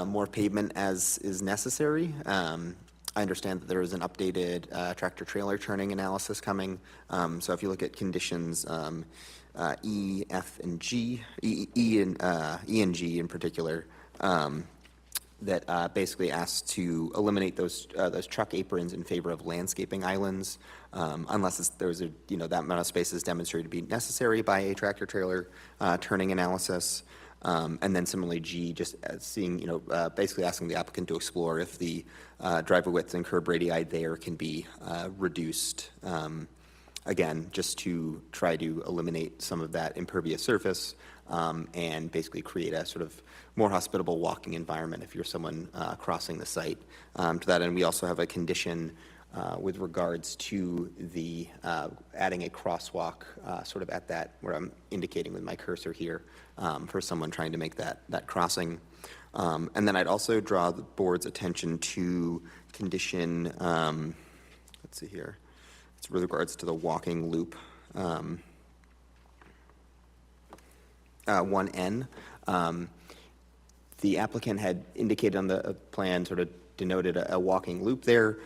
more pavement as is necessary. I understand that there is an updated tractor-trailer turning analysis coming. So if you look at conditions E, F, and G, E and G in particular, that basically asks to eliminate those truck aprons in favor of landscaping islands, unless there's that amount of space is demonstrated to be necessary by a tractor-trailer turning analysis. And then similarly, G, just seeing, basically asking the applicant to explore if the driveway widths and curb radii there can be reduced. Again, just to try to eliminate some of that impervious surface and basically create a sort of more hospitable walking environment if you're someone crossing the site. To that end, we also have a condition with regards to the adding a crosswalk sort of at that, where I'm indicating with my cursor here, for someone trying to make that crossing. And then I'd also draw the board's attention to condition, let's see here, it's with regards to the walking loop, 1N. The applicant had indicated on the plan, sort of denoted a walking loop there.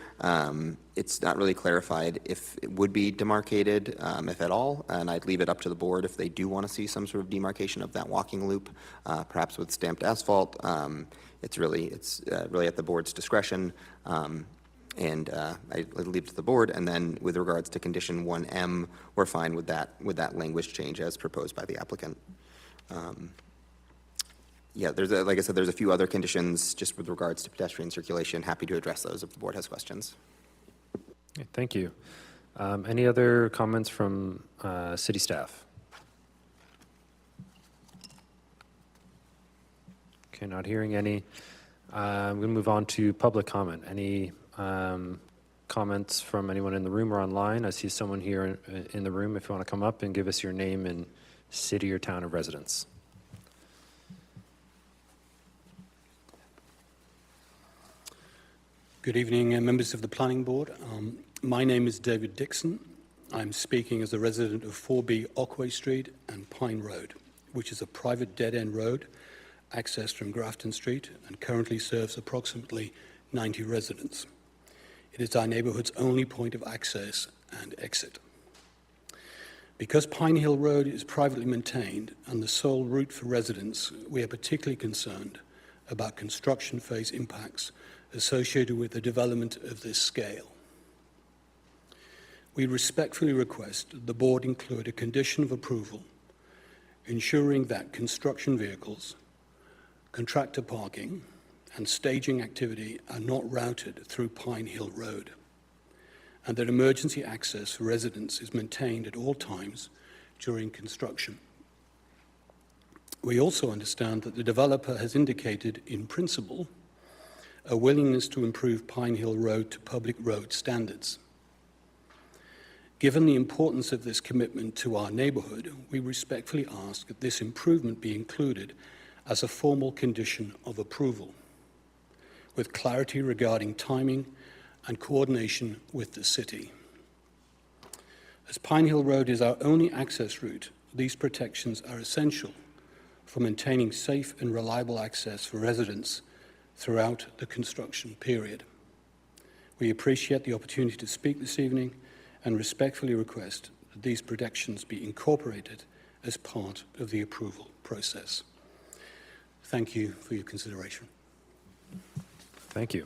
It's not really clarified if it would be demarcated, if at all, and I'd leave it up to the board if they do want to see some sort of demarcation of that walking loop, perhaps with stamped asphalt. It's really at the board's discretion, and I leave it to the board. And then with regards to condition 1M, we're fine with that language change as proposed by the applicant. Yeah, like I said, there's a few other conditions just with regards to pedestrian circulation. Happy to address those if the board has questions. Okay, thank you. Any other comments from city staff? Okay, not hearing any. I'm going to move on to public comment. Any comments from anyone in the room or online? I see someone here in the room. If you want to come up and give us your name and city or town of residence. Good evening, members of the Planning Board. My name is David Dixon. I'm speaking as a resident of 4B Ockway Street and Pine Road, which is a private dead-end road accessed from Grafton Street and currently serves approximately 90 residents. It is our neighborhood's only point of access and exit. Because Pine Hill Road is privately maintained and the sole route for residents, we are particularly concerned about construction phase impacts associated with the development of this scale. We respectfully request that the board include a condition of approval ensuring that construction vehicles, contractor parking, and staging activity are not routed through Pine Hill Road, and that emergency access for residents is maintained at all times during construction. We also understand that the developer has indicated, in principle, a willingness to improve Pine Hill Road to public road standards. Given the importance of this commitment to our neighborhood, we respectfully ask that this improvement be included as a formal condition of approval, with clarity regarding timing and coordination with the city. As Pine Hill Road is our only access route, these protections are essential for maintaining safe and reliable access for residents throughout the construction period. We appreciate the opportunity to speak this evening and respectfully request that these protections be incorporated as part of the approval process. Thank you for your consideration. Thank you.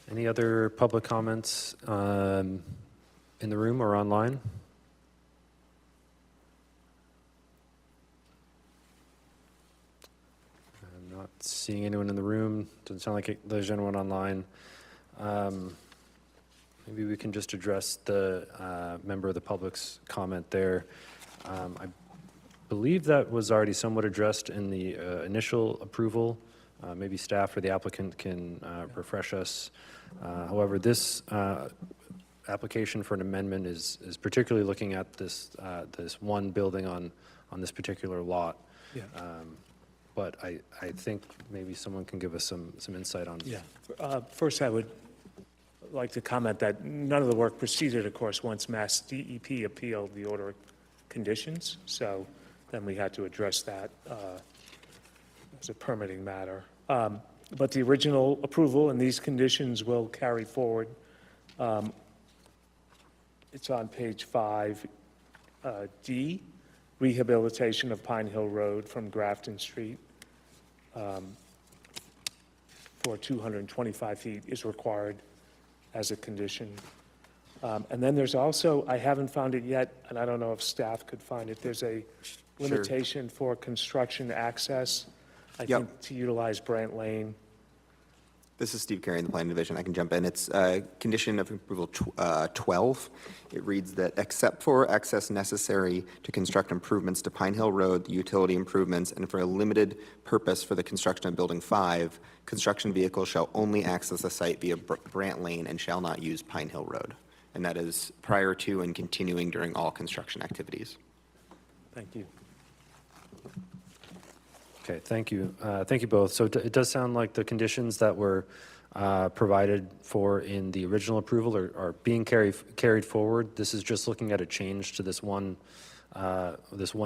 Any other public comments in the room or online? I'm not seeing anyone in the room. Doesn't sound like there's anyone online. Maybe we can just address the member of the public's comment there. I believe that was already somewhat addressed in the initial approval. Maybe staff or the applicant can refresh us. However, this application for an amendment is particularly looking at this this one building on this particular lot. Yeah. But I think maybe someone can give us some insight on. Yeah. First, I would like to comment that none of the work proceeded, of course, once Mass DEP appealed the order of conditions. So then we had to address that as a permitting matter. But the original approval and these conditions will carry forward. It's on page 5D, rehabilitation of Pine Hill Road from Grafton Street for 225 feet is required as a condition. And then there's also, I haven't found it yet, and I don't know if staff could find it, there's a limitation for construction access, I Yep. think, to utilize Brant Lane. This is Steve Carey in the Planning Division. I can jump in. It's condition of approval 12. It reads that except for access necessary to construct improvements to Pine Hill Road, the utility improvements, and for a limited purpose for the construction of Building 5, construction vehicles shall only access the site via Brant Lane and shall not use Pine Hill Road. And that is prior to and continuing during all construction activities. Thank you. Okay, thank you. Thank you both. So it does sound like the conditions that were provided for in the original approval are being carried forward. This is just looking at a change to this one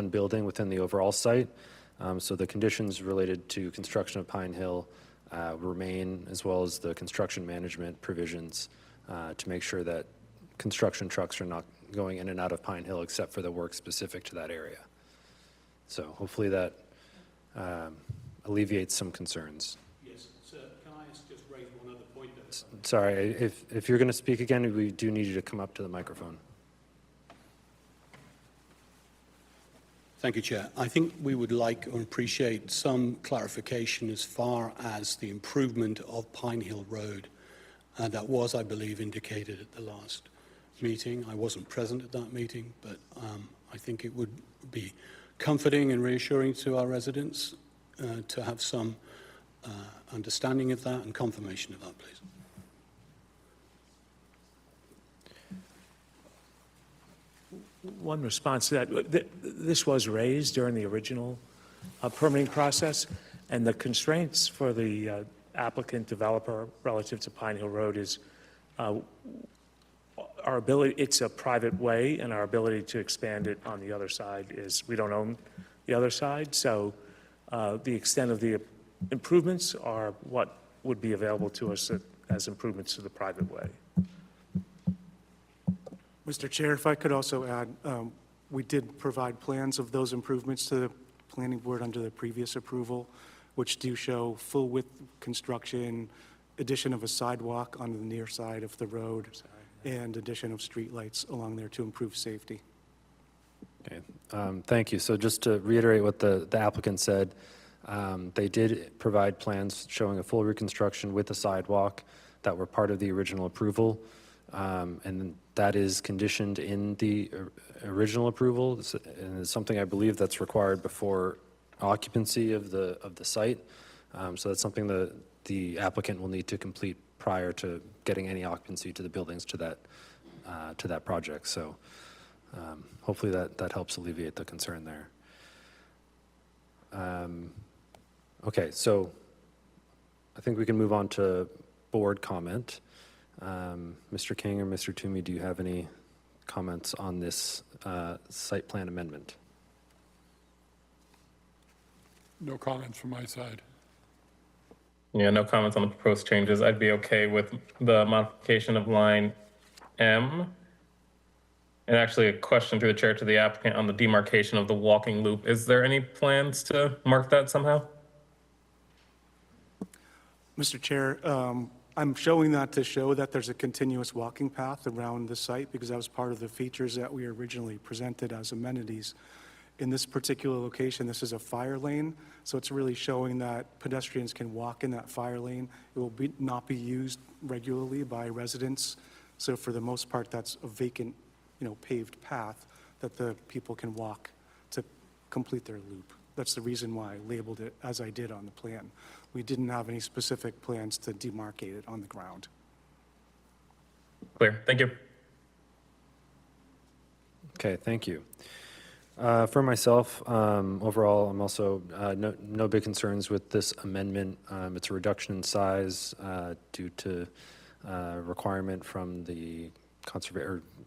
building within the overall site. So the conditions related to construction of Pine Hill remain, as well as the construction management provisions to make sure that construction trucks are not going in and out of Pine Hill except for the work specific to that area. So hopefully that alleviates some concerns. Yes, sir, can I just raise one other point? Sorry, if you're going to speak again, we do need you to come up to the microphone. Thank you, Chair. I think we would like or appreciate some clarification as far as the improvement of Pine Hill Road. That was, I believe, indicated at the last meeting. I wasn't present at that meeting, but I think it would be comforting and reassuring to our residents to have some understanding of that and confirmation of that, please. One response to that, this was raised during the original permitting process, and the constraints for the applicant developer relative to Pine Hill Road is our ability, it's a private way, and our ability to expand it on the other side is, we don't own the other side, so the extent of the improvements are what would be available to us as improvements to the private way. Mr. Chair, if I could also add, we did provide plans of those improvements to the planning board under the previous approval, which do show full width construction, addition of a sidewalk on the near side of the road, and addition of streetlights along there to improve safety. Okay, thank you. So just to reiterate what the applicant said, they did provide plans showing a full reconstruction with a sidewalk that were part of the original approval. And that is conditioned in the original approval, and it's something I believe that's required before occupancy of the site. So that's something that the applicant will need to complete prior to getting any occupancy to the buildings to that project. So hopefully that helps alleviate the concern there. Okay, so I think we can move on to board comment. Mr. King or Mr. Toomey, do you have any comments on this site plan amendment? No comments from my side. Yeah, no comments on the proposed changes. I'd be okay with the modification of line M. And actually, a question through the chair to the applicant on the demarcation of the walking loop. Is there any plans to mark that somehow? Mr. Chair, I'm showing that to show that there's a continuous walking path around the site because that was part of the features that we originally presented as amenities. In this particular location, this is a fire lane, so it's really showing that pedestrians can walk in that fire lane. It will not be used regularly by residents, so for the most part, that's a vacant, paved path that the people can walk to complete their loop. That's the reason why I labeled it as I did on the plan. We didn't have any specific plans to demarcate it on the ground. Clear, thank you. Okay, thank you. For myself, overall, I'm also no big concerns with this amendment. It's a reduction in size due to requirement from the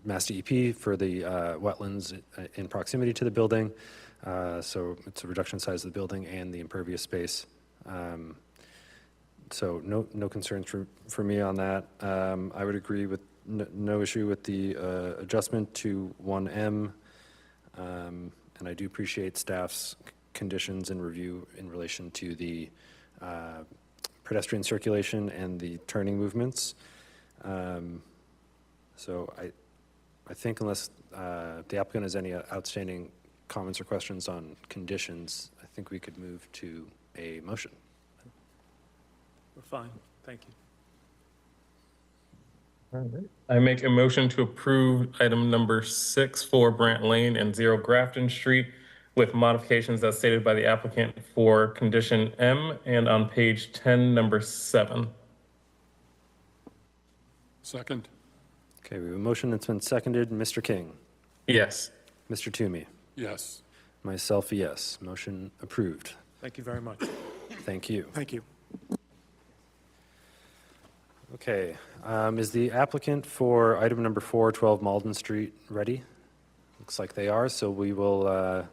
Mass DEP for the wetlands in proximity to the building. So it's a reduction in size of the building and the impervious space. So no concerns for me on that. I would agree with no issue with the adjustment to 1M. And I do appreciate staff's conditions and review in relation to the pedestrian circulation and the turning movements. So I think unless the applicant has any outstanding comments or questions on conditions, I think we could move to a motion. We're fine, thank you. I make a motion to approve item number 6 for Brant Lane and 0 Grafton Street with modifications as stated by the applicant for condition M and on page 10, number 7. Second? Okay, we have a motion that's been seconded. Mr. King, Yes. Mr. Toomey, Yes. myself, yes. Motion approved. Thank you very much. Thank you. Thank you. Okay, is the applicant for item number 4, 12 Malden Street ready? Looks like they are, so we will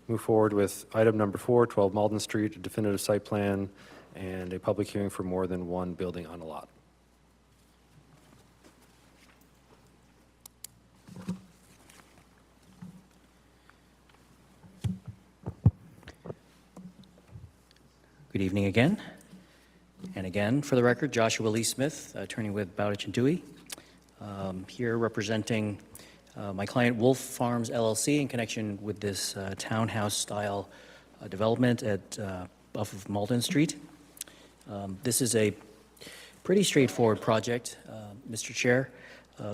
move forward with item number 4, 12 Malden Street, a definitive site plan and a public hearing for more than one building on a lot. Good evening again. And again, for the record, Joshua Lee Smith, attorney with Bowditch and Dewey, here representing my client Wolf Farms LLC in connection with this townhouse-style development off of Malden Street. This is a pretty straightforward project, Mr. Chair.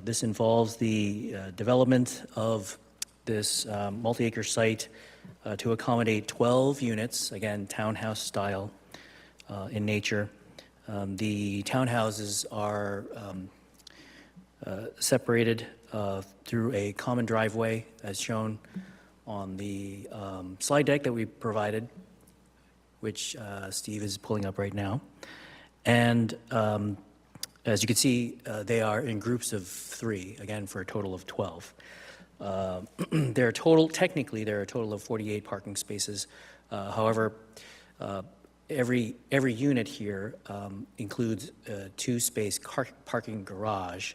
This involves the development of this multi-acre site to accommodate 12 units, again, townhouse style in nature. The townhouses are separated through a common driveway as shown on the slide deck that we provided, which Steve is pulling up right now. And as you can see, they are in groups of 3, again, for a total of 12. Technically, there are a total of 48 parking spaces. However, every unit here includes a 2-space parking garage,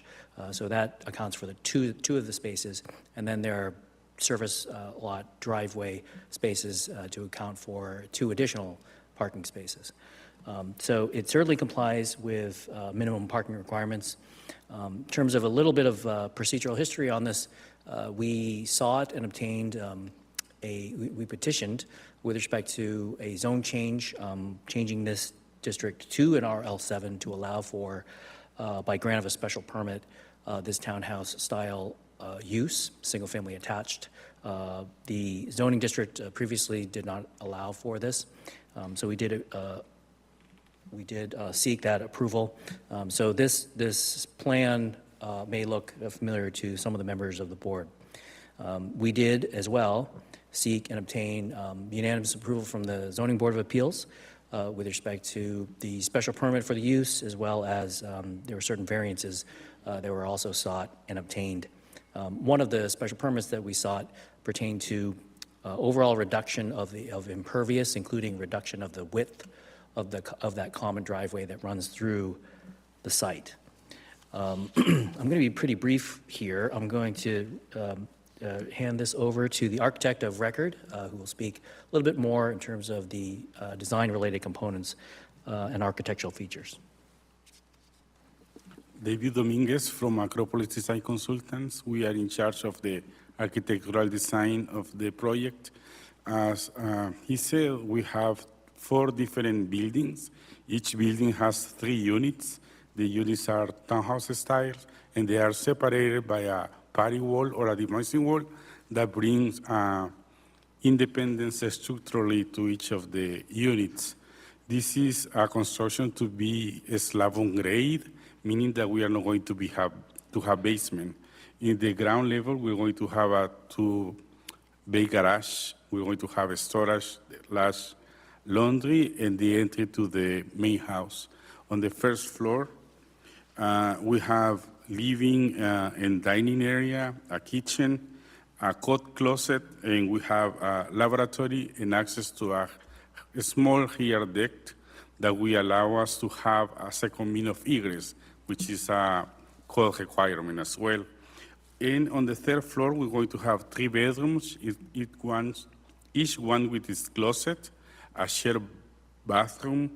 so that accounts for the two of the spaces, and then there are service lot driveway spaces to account for 2 additional parking spaces. So it certainly complies with minimum parking requirements. In terms of a little bit of procedural history on this, we sought and obtained we petitioned with respect to a zone change, changing this district to an RL7 to allow for, by grant of a special permit, this townhouse-style use, single-family attached. The zoning district previously did not allow for this, so we did seek that approval. So this plan may look familiar to some of the members of the board. We did as well seek and obtain unanimous approval from the Zoning Board of Appeals with respect to the special permit for the use, as well as there were certain variances that were also sought and obtained. One of the special permits that we sought pertained to overall reduction of impervious, including reduction of the width of that common driveway that runs through the site. I'm going to be pretty brief here. I'm going to hand this over to the architect of record, who will speak a little bit more in terms of the design-related components and architectural features. David Dominguez from Acropolis Design Consultants. We are in charge of the architectural design of the project. As he said, we have 4 different buildings. Each building has 3 units. The units are townhouse style, and they are separated by a party wall or a dimension wall that brings independence structurally to each of the units. This is a construction to be slab on grade, meaning that we are not going to have basement. In the ground level, we're going to have a 2-bay garage. We're going to have a storage, large laundry, and the entry to the main house. On the first floor, we have living and dining area, a kitchen, a coat closet, and we have a laboratory and access to a small rear deck that will allow us to have a second means of egress, which is a code requirement as well. And on the third floor, we're going to have 3 bedrooms, each one with its closet, a shared bathroom,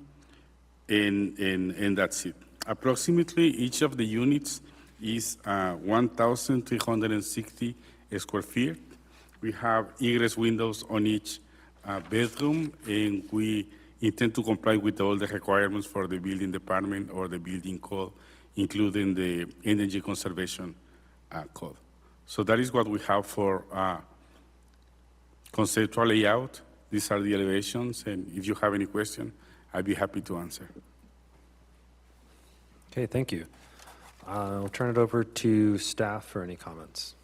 and that's it. Approximately, each of the units is 1,360 square feet. We have egress windows on each bedroom, and we intend to comply with all the requirements for the building department or the building code, including the energy conservation code. So that is what we have for conceptual layout. These are the elevations, and if you have any question, I'd be happy to answer. Okay, thank you. I'll turn it over to staff for any comments.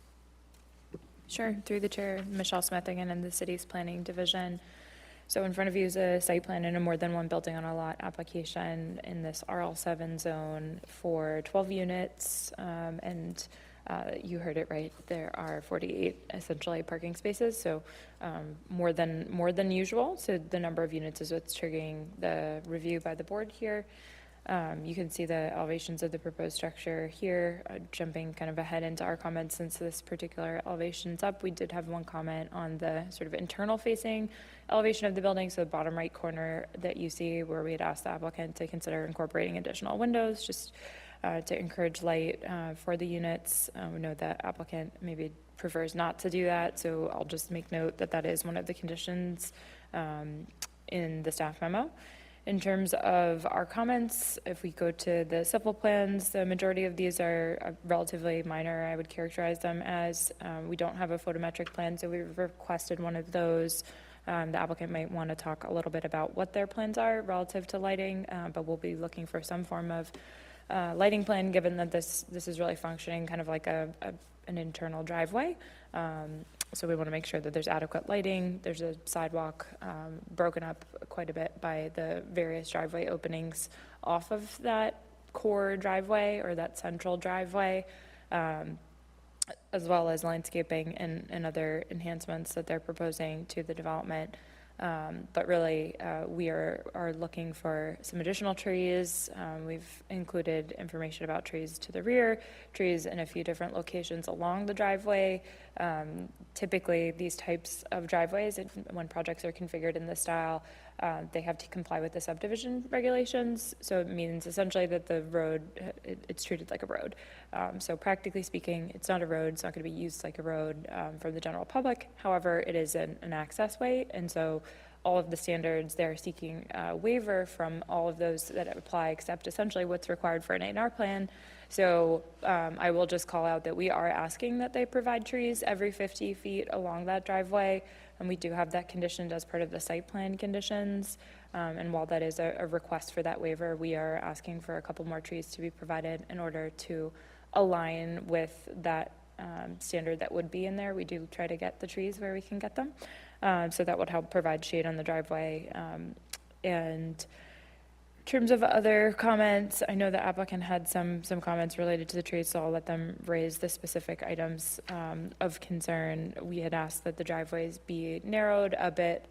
Sure, through the chair, Michelle Smith again in the city's planning division. So in front of you is a site plan and a more than one building on a lot application in this RL7 zone for 12 units. And you heard it right, there are 48 essentially parking spaces, so more than usual. So the number of units is what's triggering the review by the board here. You can see the elevations of the proposed structure here. Jumping kind of ahead into our comments, since this particular elevation's up, we did have one comment on the sort of internal facing elevation of the building. So the bottom right corner that you see, where we had asked the applicant to consider incorporating additional windows, just to encourage light for the units. We know that applicant maybe prefers not to do that, so I'll just make note that that is one of the conditions in the staff memo. In terms of our comments, if we go to the civil plans, the majority of these are relatively minor. I would characterize them as we don't have a photometric plan, so we've requested one of those. The applicant might want to talk a little bit about what their plans are relative to lighting, but we'll be looking for some form of lighting plan, given that this is really functioning kind of like an internal driveway. So we want to make sure that there's adequate lighting. There's a sidewalk broken up quite a bit by the various driveway openings off of that core driveway or that central driveway, as well as landscaping and other enhancements that they're proposing to the development. But really, we are looking for some additional trees. We've included information about trees to the rear, trees in a few different locations along the driveway. Typically, these types of driveways, when projects are configured in this style, they have to comply with the subdivision regulations. So it means essentially that the road, it's treated like a road. So practically speaking, it's not a road, it's not going to be used like a road for the general public. However, it is an access way, and so all of the standards, they're seeking a waiver from all of those that apply, except essentially what's required for an A&R plan. So I will just call out that we are asking that they provide trees every 50 feet along that driveway, and we do have that conditioned as part of the site plan conditions. And while that is a request for that waiver, we are asking for a couple more trees to be provided in order to align with that standard that would be in there. We do try to get the trees where we can get them. So that would help provide shade on the driveway. And in terms of other comments, I know the applicant had some comments related to the trees, so I'll let them raise the specific items of concern. We had asked that the driveways be narrowed a bit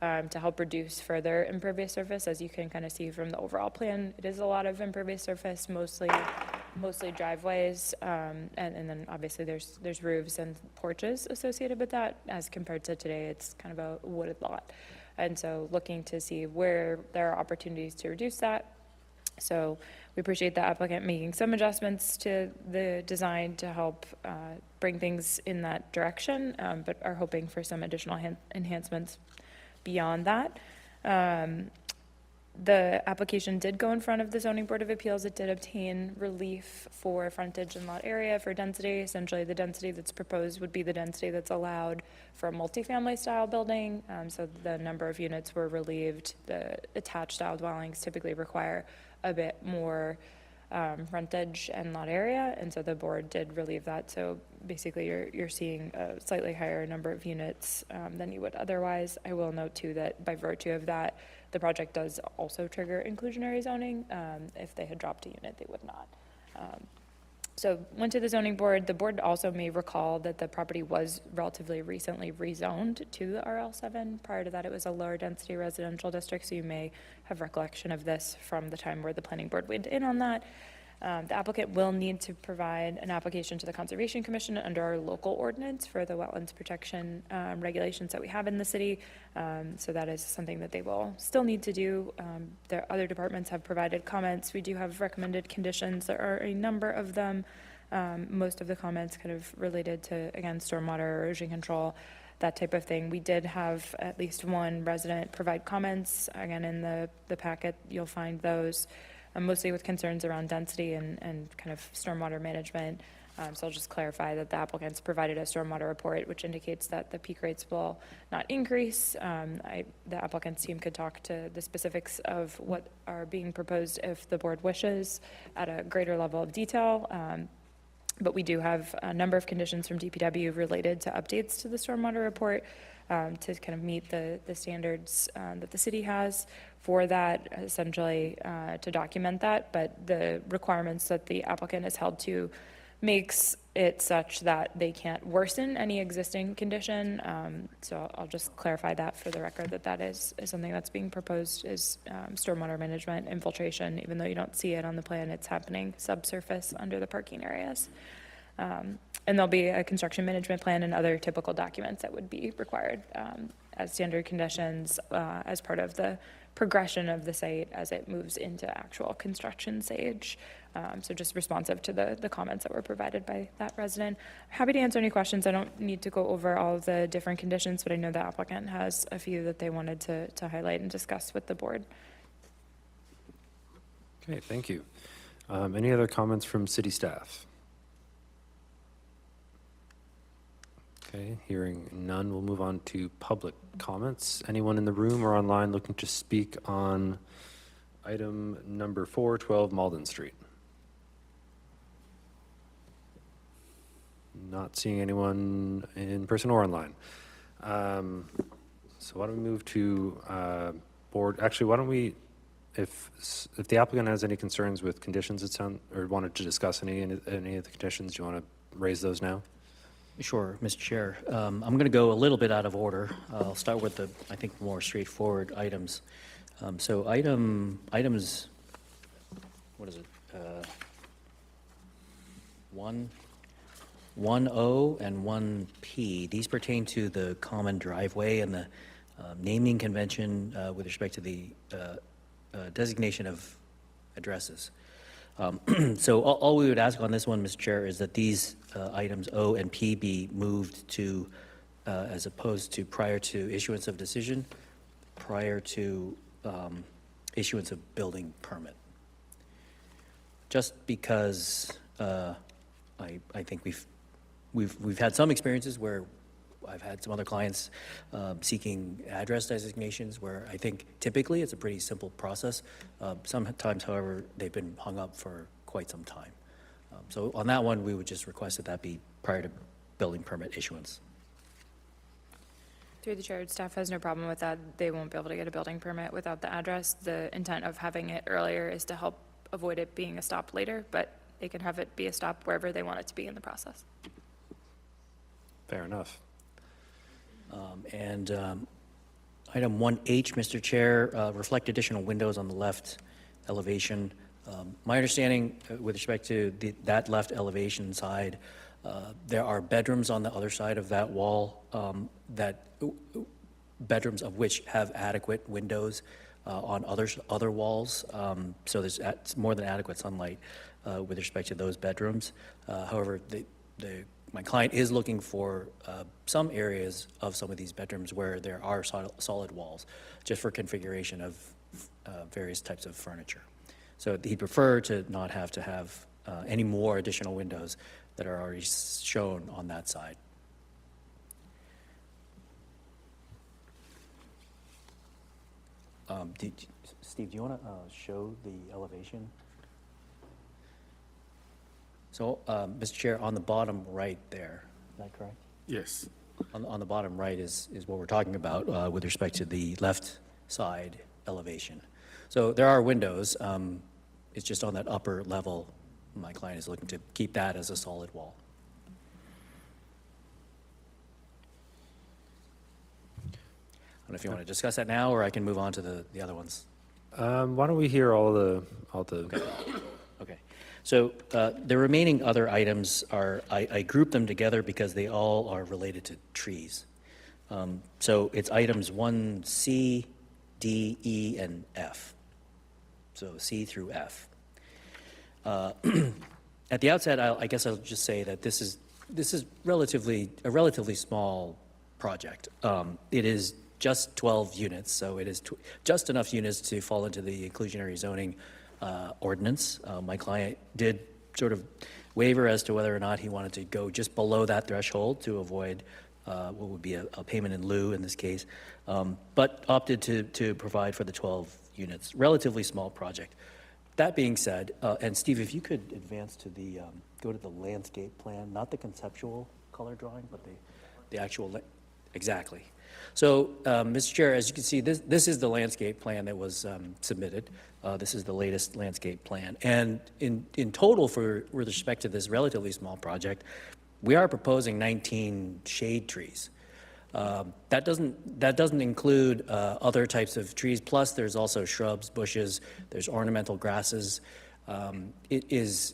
to help reduce further impervious surface. As you can kind of see from the overall plan, it is a lot of impervious surface, mostly driveways, and then obviously there's roofs and porches associated with that. As compared to today, it's kind of a wooded lot. And so looking to see where there are opportunities to reduce that. So we appreciate the applicant making some adjustments to the design to help bring things in that direction, but are hoping for some additional enhancements beyond that. The application did go in front of the Zoning Board of Appeals. It did obtain relief for frontage and lot area for density. Essentially, the density that's proposed would be the density that's allowed for a multifamily style building. So the number of units were relieved. The attached style dwellings typically require a bit more frontage and lot area, and so the board did relieve that. So basically, you're seeing a slightly higher number of units than you would otherwise. I will note too that by virtue of that, the project does also trigger inclusionary zoning. If they had dropped a unit, they would not. So went to the zoning board. The board also may recall that the property was relatively recently rezoned to the RL7. Prior to that, it was a lower density residential district, so you may have recollection of this from the time where the planning board went in on that. The applicant will need to provide an application to the Conservation Commission under our local ordinance for the wetlands protection regulations that we have in the city. So that is something that they will still need to do. Their other departments have provided comments. We do have recommended conditions. There are a number of them. Most of the comments kind of related to, again, stormwater, erosion control, that type of thing. We did have at least one resident provide comments. Again, in the packet, you'll find those. Mostly with concerns around density and kind of stormwater management. So I'll just clarify that the applicants provided a stormwater report, which indicates that the peak rates will not increase. The applicant's team could talk to the specifics of what are being proposed if the board wishes at a greater level of detail. But we do have a number of conditions from DPW related to updates to the stormwater report to kind of meet the standards that the city has for that, essentially to document that. But the requirements that the applicant is held to makes it such that they can't worsen any existing condition. So I'll just clarify that for the record, that is something that's being proposed is stormwater management infiltration. Even though you don't see it on the plan, it's happening subsurface under the parking areas. And there'll be a construction management plan and other typical documents that would be required as standard conditions as part of the progression of the site as it moves into actual construction stage. So just responsive to the comments that were provided by that resident. Happy to answer any questions. I don't need to go over all of the different conditions, but I know the applicant has a few that they wanted to highlight and discuss with the board. Okay, thank you. Any other comments from city staff? Okay, hearing none, we'll move on to public comments. Anyone in the room or online looking to speak on item number 412 Malden Street? Not seeing anyone in person or online. So why don't we move to board, actually, why don't we, if the applicant has any concerns with conditions or wanted to discuss any of the conditions, do you want to raise those now? Sure, Mr. Chair. I'm going to go a little bit out of order. I'll start with the, I think, more straightforward items. So items, what is it? 1.0 and 1P. These pertain to the common driveway and the naming convention with respect to the designation of addresses. So all we would ask on this one, Mr. Chair, is that these items O and P be moved to, as opposed to prior to issuance of decision, prior to issuance of building permit. Just because I think we've had some experiences where I've had some other clients seeking address designations where I think typically it's a pretty simple process. Sometimes, however, they've been hung up for quite some time. So on that one, we would just request that that be prior to building permit issuance. Through the chair, staff has no problem with that. They won't be able to get a building permit without the address. The intent of having it earlier is to help avoid it being a stop later, but they can have it be a stop wherever they want it to be in the process. Fair enough. And item 1H, Mr. Chair, reflect additional windows on the left elevation. My understanding with respect to that left elevation side, there are bedrooms on the other side of that wall, bedrooms of which have adequate windows on other walls. So there's more than adequate sunlight with respect to those bedrooms. However, my client is looking for some areas of some of these bedrooms where there are solid walls, just for configuration of various types of furniture. So he'd prefer to not have to have any more additional windows that are already shown on that side. Steve, do you want to show the elevation? So, Mr. Chair, on the bottom right there, is that correct? Yes. On the bottom right is what we're talking about with respect to the left side elevation. So there are windows. It's just on that upper level. My client is looking to keep that as a solid wall. I don't know if you want to discuss that now, or I can move on to the other ones. Why don't we hear all the Okay. So the remaining other items are, I grouped them together because they all are related to trees. So it's items 1C, D, E, and F. So C through F. At the outset, I guess I'll just say that this is a relatively small project. It is just 12 units, so it is just enough units to fall into the inclusionary zoning ordinance. My client did sort of waver as to whether or not he wanted to go just below that threshold to avoid what would be a payment in lieu in this case, but opted to provide for the 12 units. Relatively small project. That being said, and Steve, if you could advance to go to the landscape plan, not the conceptual color drawing, but the actual, exactly. So, Mr. Chair, as you can see, this is the landscape plan that was submitted. This is the latest landscape plan. And in total, with respect to this relatively small project, we are proposing 19 shade trees. That doesn't include other types of trees. Plus, there's also shrubs, bushes, there's ornamental grasses. It is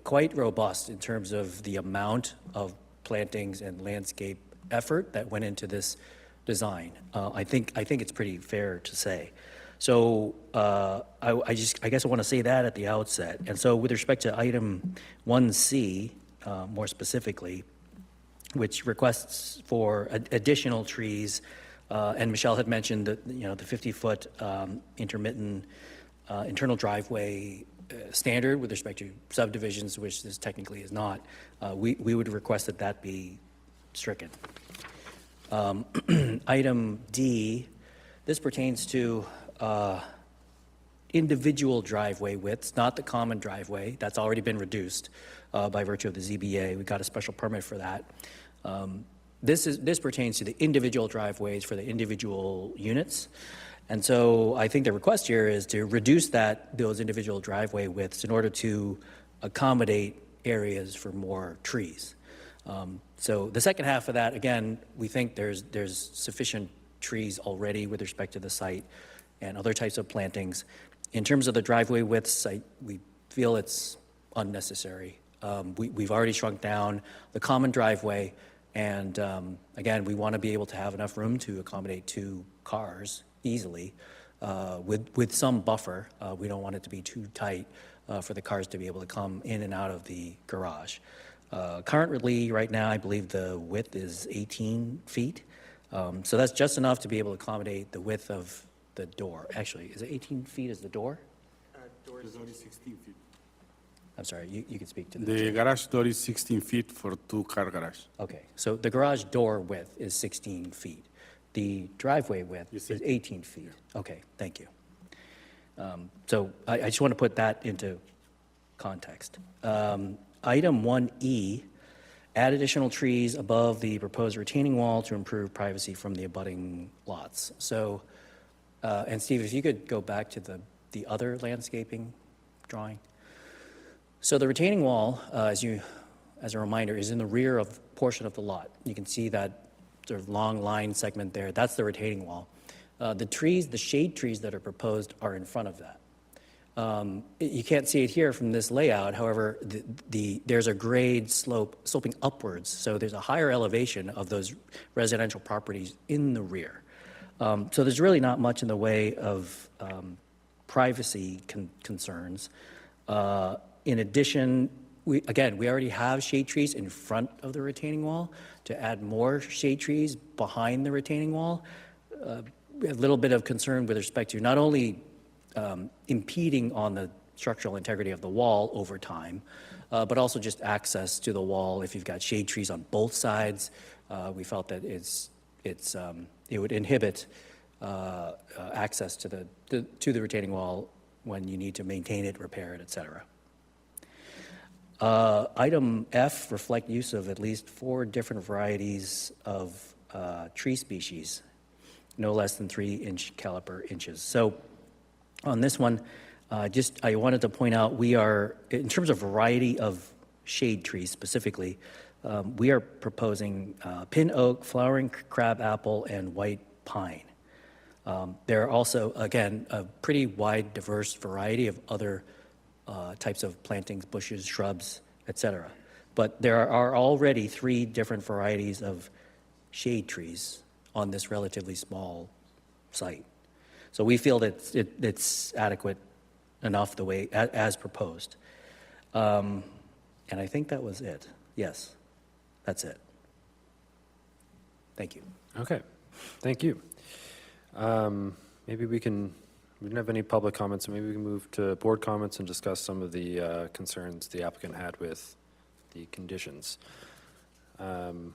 quite robust in terms of the amount of plantings and landscape effort that went into this design. I think it's pretty fair to say. So I guess I want to say that at the outset. And so with respect to item 1C, more specifically, which requests for additional trees, and Michelle had mentioned that, the 50-foot intermittent internal driveway standard with respect to subdivisions, which this technically is not. We would request that be stricken. Item D, this pertains to individual driveway widths, not the common driveway. That's already been reduced by virtue of the ZBA. We got a special permit for that. This pertains to the individual driveways for the individual units. And so I think the request here is to reduce those individual driveway widths in order to accommodate areas for more trees. So the second half of that, again, we think there's sufficient trees already with respect to the site and other types of plantings. In terms of the driveway widths, we feel it's unnecessary. We've already shrunk down the common driveway And again, we want to be able to have enough room to accommodate 2 cars easily with some buffer. We don't want it to be too tight for the cars to be able to come in and out of the garage. Currently, right now, I believe the width is 18 feet. So that's just enough to be able to accommodate the width of the door. Actually, is it 18 feet is the door? Door is only 16 feet. I'm sorry, you can speak to the. The garage door is 16 feet for 2-car garage. Okay, so the garage door width is 16 feet. The driveway width is 18 feet. Okay, thank you. So I just want to put that into context. Item 1E, add additional trees above the proposed retaining wall to improve privacy from the abutting lots. So, and Steve, if you could go back to the other landscaping drawing. So the retaining wall, as a reminder, is in the rear of portion of the lot. You can see that sort of long line segment there. That's the retaining wall. The trees, the shade trees that are proposed are in front of that. You can't see it here from this layout. However, there's a grade sloping upwards. So there's a higher elevation of those residential properties in the rear. So there's really not much in the way of privacy concerns. In addition, we already have shade trees in front of the retaining wall. To add more shade trees behind the retaining wall, a little bit of concern with respect to not only impeding on the structural integrity of the wall over time, but also just access to the wall. If you've got shade trees on both sides, we felt that it would inhibit access to the retaining wall when you need to maintain it, repair it, et cetera. Item F, reflect use of at least 4 different varieties of tree species, no less than 3-inch caliper inches. So on this one, I wanted to point out we are, in terms of variety of shade trees specifically, we are proposing pin oak, flowering crab apple, and white pine. There are also, again, a pretty wide, diverse variety of other types of plantings, bushes, shrubs, etc. But there are already 3 different varieties of shade trees on this relatively small site. So we feel that it's adequate enough the way as proposed. And I think that was it. Yes, that's it. Thank you. Okay, thank you. Maybe we didn't have any public comments, so maybe we can move to board comments and discuss some of the concerns the applicant had with the conditions. Mr.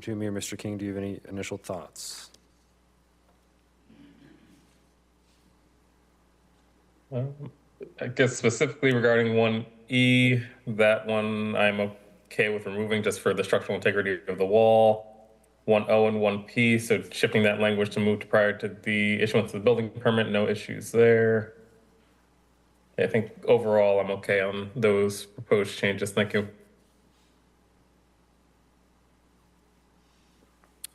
Toomey or Mr. King, do you have any initial thoughts? I guess specifically regarding 1E, that one I'm okay with removing just for the structural integrity of the wall. 1O and 1P, so shifting that language to move to prior to the issuance of the building permit, no issues there. I think overall I'm okay on those proposed changes. Thank you.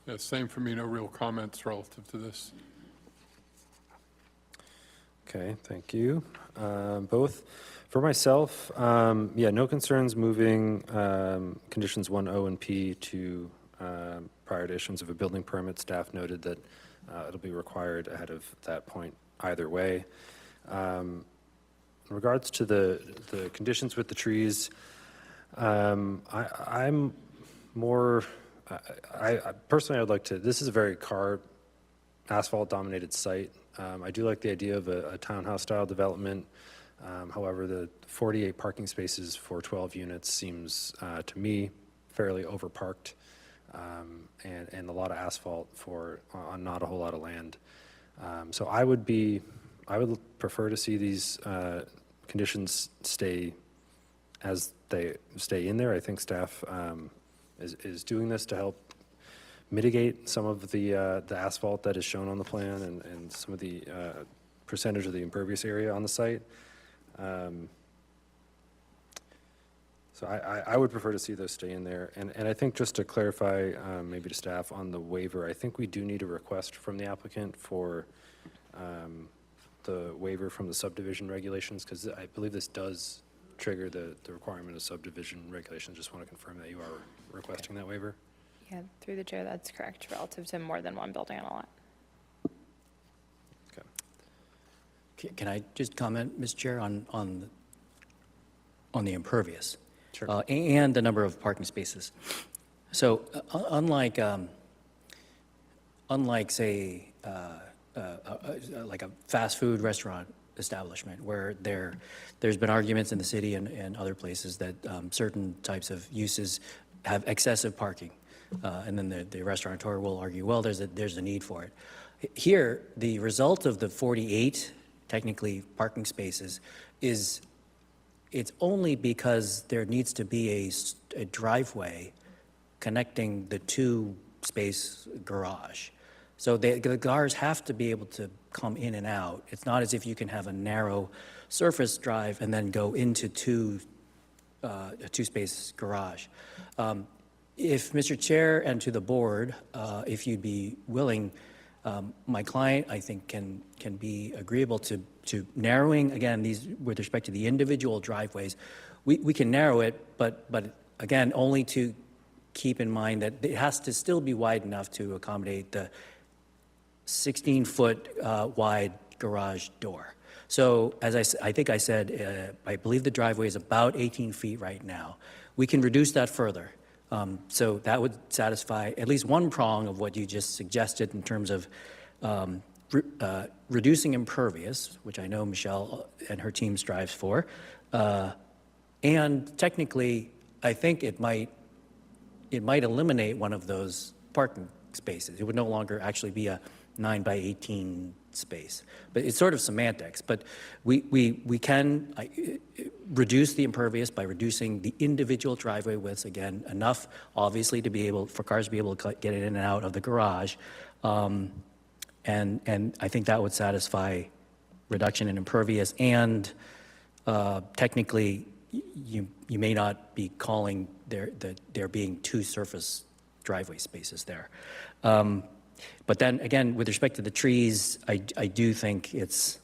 Yeah, same for me, no real comments relative to this. Okay, thank you, both. For myself, no concerns moving conditions 1O and P to prior to issuance of a building permit. Staff noted that it'll be required ahead of that point either way. In regards to the conditions with the trees, I'm more, I personally, I'd like to, this is a very asphalt dominated site. I do like the idea of a townhouse style development. However, the 48 parking spaces for 12 units seems to me fairly overparked. And a lot of asphalt on not a whole lot of land. So I would prefer to see these conditions stay as they stay in there. I think staff is doing this to help mitigate some of the asphalt that is shown on the plan and some of the percentage of the impervious area on the site. So I would prefer to see those stay in there. And I think just to clarify, maybe to staff on the waiver, I think we do need a request from the applicant for the waiver from the subdivision regulations, because I believe this does trigger the requirement of subdivision regulations. Just want to confirm that you are requesting that waiver. Yeah, through the chair, that's correct, relative to more than one building on a lot. Okay. Can I just comment, Mr. Chair, on the impervious? Sure. And the number of parking spaces. So unlike, say, like a fast food restaurant establishment where there's been arguments in the city and other places that certain types of uses have excessive parking, and then the restaurateur will argue, well, there's a need for it. Here, the result of the 48 technically parking spaces is it's only because there needs to be a driveway connecting the two-space garage. So the cars have to be able to come in and out. It's not as if you can have a narrow surface drive and then go into a two-space garage. If, Mr. Chair, and to the board, if you'd be willing, my client, I think, can be agreeable to narrowing, again, these, with respect to the individual driveways. We can narrow it, but again, only to keep in mind that it has to still be wide enough to accommodate the 16-foot wide garage door. So as I think I said, I believe the driveway is about 18 feet right now. We can reduce that further. So that would satisfy at least one prong of what you just suggested in terms of reducing impervious, which I know Michelle and her team strives for. And technically, I think it might eliminate one of those parking spaces. It would no longer actually be a 9 by 18 space. But it's sort of semantics. But we can reduce the impervious by reducing the individual driveway widths, again, enough, obviously, for cars to be able to get in and out of the garage. And I think that would satisfy reduction in impervious. And technically, you may not be calling there being two surface driveway spaces there. But then, again, with respect to the trees, I do think it's,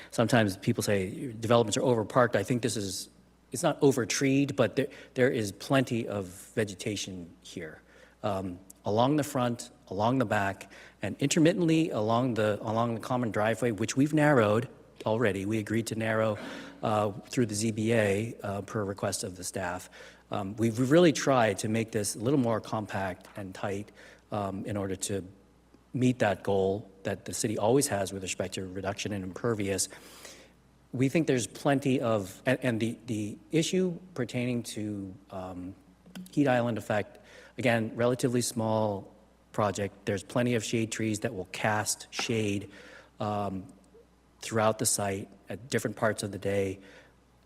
sometimes people say developments are overparked. I think it's not over-treed, but there is plenty of vegetation here. Along the front, along the back, and intermittently along the common driveway, which we've narrowed already. We agreed to narrow through the ZBA per request of the staff. We've really tried to make this a little more compact and tight in order to meet that goal that the city always has with respect to reduction in impervious. We think there's plenty of, and the issue pertaining to heat island effect, again, relatively small project. There's plenty of shade trees that will cast shade throughout the site at different parts of the day.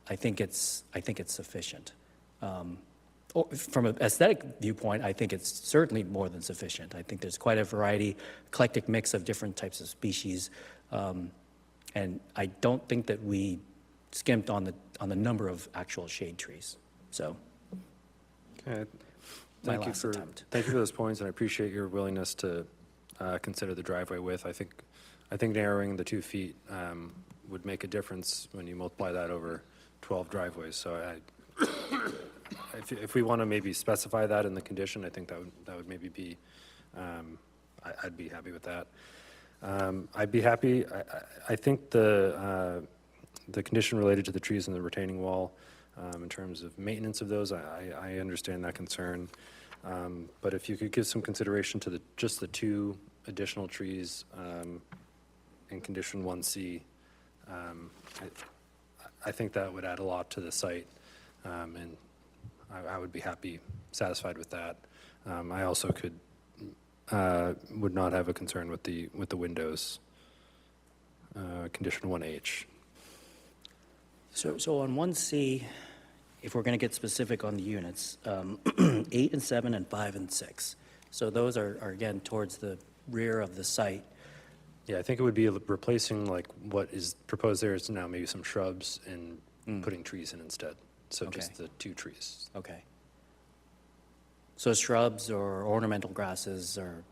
I think it's sufficient. From an aesthetic viewpoint, I think it's certainly more than sufficient. I think there's quite a variety, eclectic mix of different types of species, and I don't think that we skimped on the number of actual shade trees. So, Okay. my Thank you last for attempt. those points, and I appreciate your willingness to consider the driveway width. I think narrowing the 2 feet would make a difference when you multiply that over 12 driveways. So if we want to maybe specify that in the condition, I think that would maybe be, I'd be happy with that. I'd be happy, I think the condition related to the trees and the retaining wall, in terms of maintenance of those, I understand that concern. But if you could give some consideration to just the 2 additional trees in condition 1C, I think that would add a lot to the site, and I would be satisfied with that. I also would not have a concern with the windows, condition 1H. So on 1C, if we're going to get specific on the units, 8 and 7 and 5 and 6. So those are again towards the rear of the site. Yeah, I think it would be replacing like what is proposed there is now maybe some shrubs and putting trees in instead. So Okay. just the 2 trees. Okay. So shrubs or ornamental grasses, or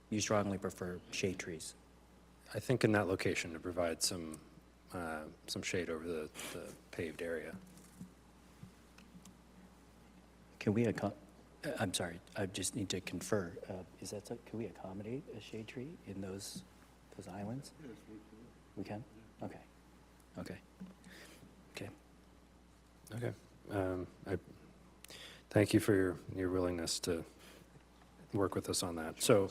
you strongly prefer shade trees? I think in that location to provide some some shade over the paved area. Can we, I'm sorry, I just need to confer, can we accommodate a shade tree in those islands? Yes, we can. We can? Okay. I thank you for your willingness to work with us on that. So,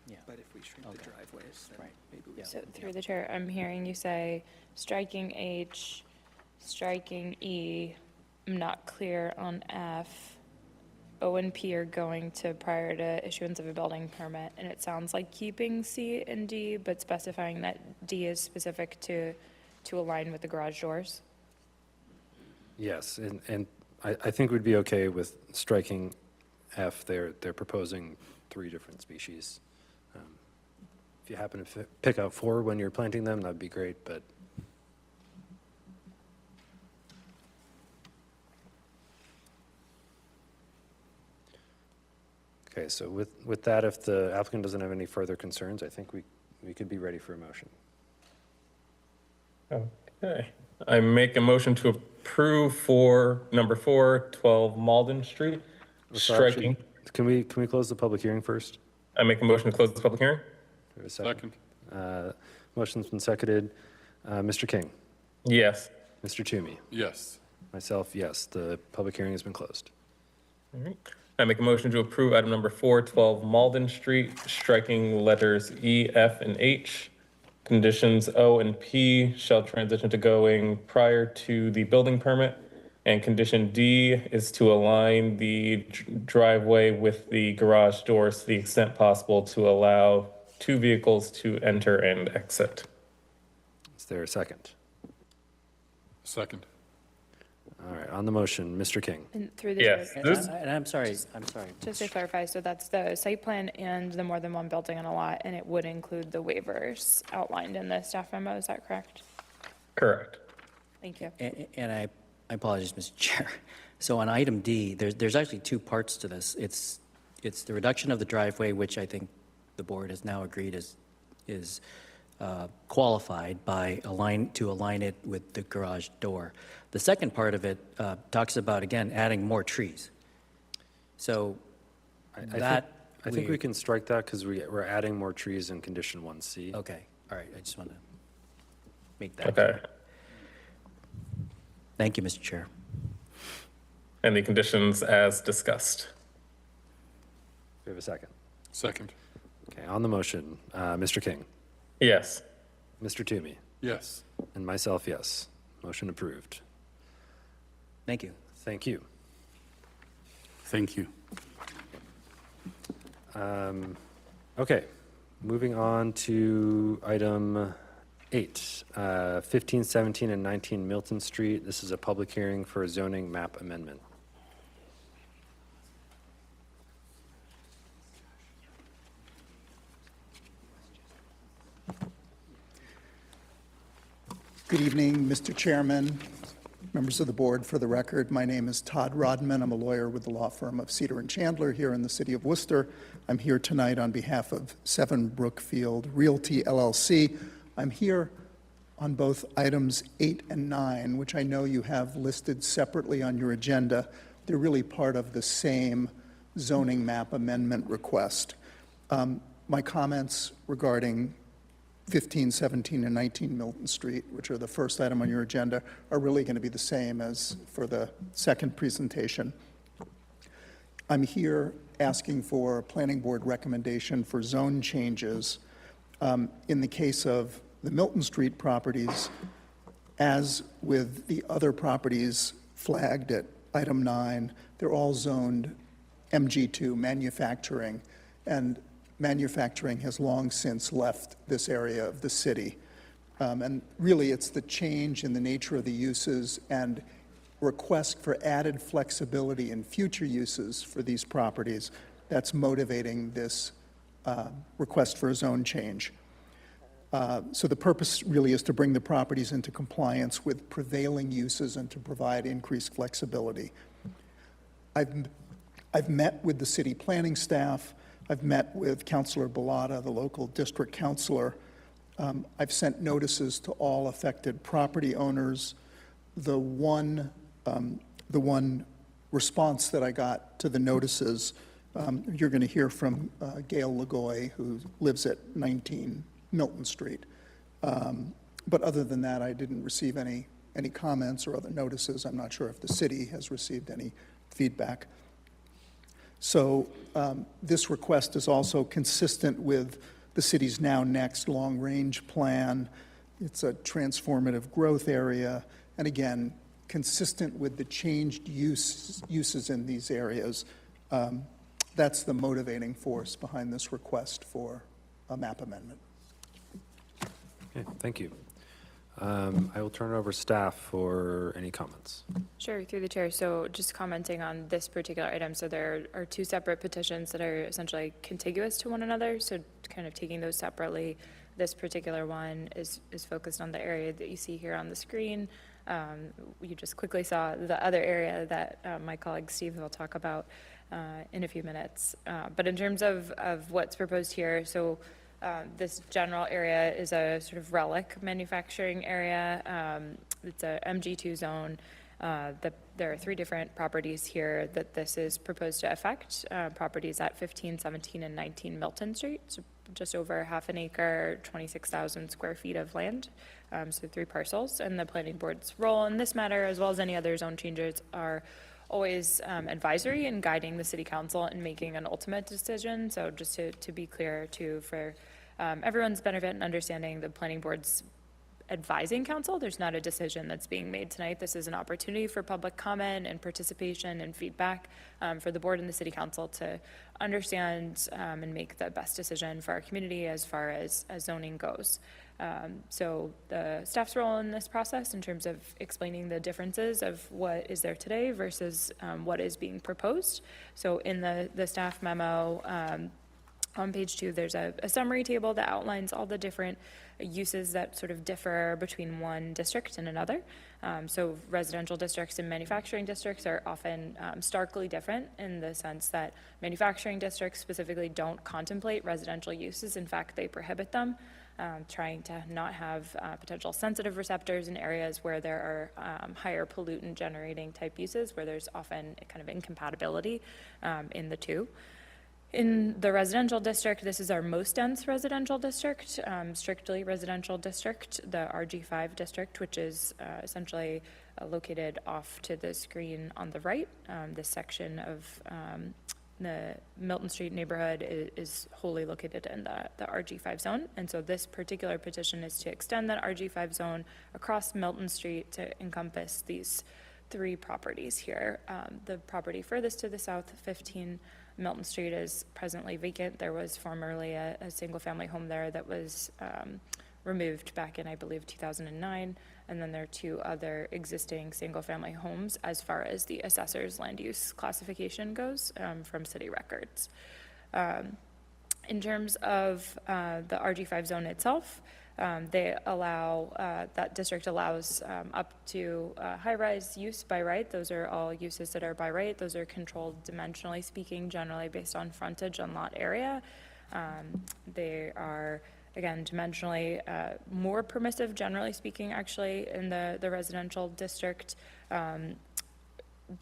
Yeah. But if we shrink the driveways, then Right. maybe we... So through the chair, I'm hearing you say striking H, striking E. I'm not clear on F. O and P are going to prior to issuance of a building permit, and it sounds like keeping C and D, but specifying that D is specific to align with the garage doors. yes, and I think we'd be okay with striking F. They're proposing 3 different species. If you happen to pick out 4 when you're planting them, that'd be great, but okay, so with that, if the applicant doesn't have any further concerns, I think we could be ready for a motion. Okay. I make a motion to approve for number 4, 12 Malden Street, So actually, striking. Can we close the public hearing first? I make a motion to close the public hearing? Do we have a Second. Motion's been seconded. Mr. King, Yes. Mr. Toomey, Yes. myself, yes, the public hearing has been closed. All right. I make a motion to approve item number 4, 12 Malden Street, striking letters E, F, and H. Conditions O and P shall transition to going prior to the building permit. And condition D is to align the driveway with the garage doors to the extent possible to allow 2 vehicles to enter and exit. Is there a second? Second. All right, on the motion, Mr. King. And through the Yes. chair, This- And I'm sorry. just to clarify, so that's the site plan and the more than one building on a lot, and it would include the waivers outlined in the staff memo, is that correct? Correct. Thank you. And I apologize, Mr. Chair. So on item D, there's actually 2 parts to this. It's the reduction of the driveway, which I think the board has now agreed is qualified by to align it with the garage door. The second part of it talks about, again, adding more trees. So I think we can strike that because we're adding more trees in condition 1C. Okay, all right, I just want to make that. Okay. Thank you, Mr. Chair. And the conditions as discussed. We have a second. Second. Okay, on the motion, Mr. King, Yes. Mr. Toomey, Yes. and myself, yes. Motion approved. Thank you. Thank you. Thank you. Okay, moving on to item 8, 15, 17, and 19 Milton Street. This is a public hearing for a zoning map amendment. Good evening, Mr. Chairman, members of the board. For the record, my name is Todd Rodman. I'm a lawyer with the law firm of Cedar and Chandler here in the city of Worcester. I'm here tonight on behalf of 7 Brookfield Realty LLC. I'm here on both items 8 and 9, which I know you have listed separately on your agenda. They're really part of the same zoning map amendment request. My comments regarding 15, 17, and 19 Milton Street, which are the first item on your agenda, are really going to be the same as for the second presentation. I'm here asking for a planning board recommendation for zone changes. In the case of the Milton Street properties, as with the other properties flagged at item 9, they're all zoned MG2, manufacturing, and manufacturing has long since left this area of the city. And really, it's the change in the nature of the uses and request for added flexibility in future uses for these properties that's motivating this request for a zone change. So the purpose really is to bring the properties into compliance with prevailing uses and to provide increased flexibility. I've met with the city planning staff. I've met with Councilor Bellata, the local district councilor. I've sent notices to all affected property owners. The one response that I got to the notices, you're going to hear from Gail Lagoy, who lives at 19 Milton Street. But other than that, I didn't receive any comments or other notices. I'm not sure if the city has received any feedback. So this request is also consistent with the city's Now Next long-range plan. It's a transformative growth area, and again, consistent with the changed uses in these areas. That's the motivating force behind this request for a map amendment. Okay, thank you. I will turn it over to staff for any comments. Sure, through the chair. So just commenting on this particular item, so there are two separate petitions that are essentially contiguous to one another. So kind of taking those separately, this particular one is focused on the area that you see here on the screen. You just quickly saw the other area that my colleague Steve will talk about in a few minutes. But in terms of what's proposed here, so this general area is a sort of relic manufacturing area. It's a MG2 zone. There are 3 different properties here that this is proposed to affect. Properties at 15, 17, and 19 Milton Street. So just over half an acre, 26,000 square feet of land. So 3 parcels. And the planning board's role in this matter, as well as any other zone changes, are always advisory and guiding the city council in making an ultimate decision. So just to be clear too, for everyone's benefit and understanding, the planning board's advising council. There's not a decision that's being made tonight. This is an opportunity for public comment and participation and feedback for the board and the city council to understand and make the best decision for our community as far as zoning goes. So the staff's role in this process in terms of explaining the differences of what is there today versus what is being proposed. So in the staff memo, on page 2, there's a summary table that outlines all the different uses that sort of differ between one district and another. So residential districts and manufacturing districts are often starkly different in the sense that manufacturing districts specifically don't contemplate residential uses. In fact, they prohibit them, trying to not have potential sensitive receptors in areas where there are higher pollutant generating type uses, where there's often a kind of incompatibility in the two. In the residential district, this is our most dense residential district, strictly residential district, the RG5 district, which is essentially located off to the screen on the right. This section of the Milton Street neighborhood is wholly located in the RG5 zone. And so this particular petition is to extend that RG5 zone across Milton Street to encompass these 3 properties here. The property furthest to the south, 15 Milton Street, is presently vacant. There was formerly a single-family home there that was removed back in, I believe, 2009. And then there are 2 other existing single-family homes as far as the assessor's land use classification goes from city records. In terms of the RG5 zone itself, they allow, that district allows up to high-rise use by right. Those are all uses that are by right. Those are controlled dimensionally speaking, generally based on frontage on lot area. They are, again, dimensionally more permissive, generally speaking, actually, in the residential district.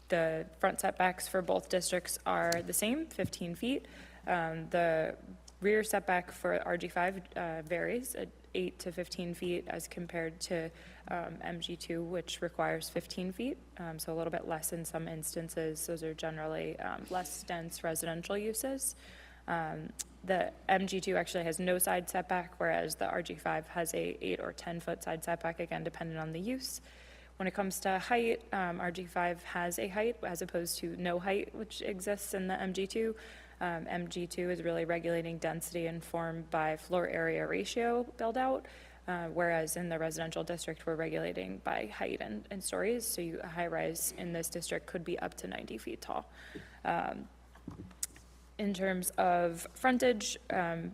The front setbacks for both districts are the same, 15 feet. The rear setback for RG5 varies at 8 to 15 feet as compared to MG2, which requires 15 feet, so a little bit less in some instances. Those are generally less dense residential uses. The MG2 actually has no side setback, whereas the RG5 has a 8 or 10 foot side setback, again, depending on the use. When it comes to height, RG5 has a height as opposed to no height, which exists in the MG2. MG2 is really regulating density informed by floor area ratio build out, whereas in the residential district, we're regulating by height and stories. So a high rise in this district could be up to 90 feet tall. In terms of frontage and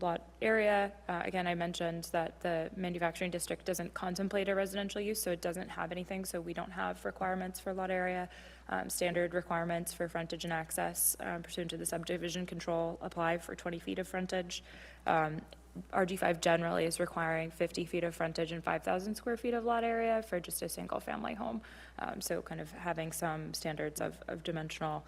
lot area, again, I mentioned that the manufacturing district doesn't contemplate a residential use, so it doesn't have anything, so we don't have requirements for lot area. Standard requirements for frontage and access pursuant to the subdivision control apply for 20 feet of frontage. RG5 generally is requiring 50 feet of frontage and 5,000 square feet of lot area for just a single-family home. So kind of having some standards of dimensional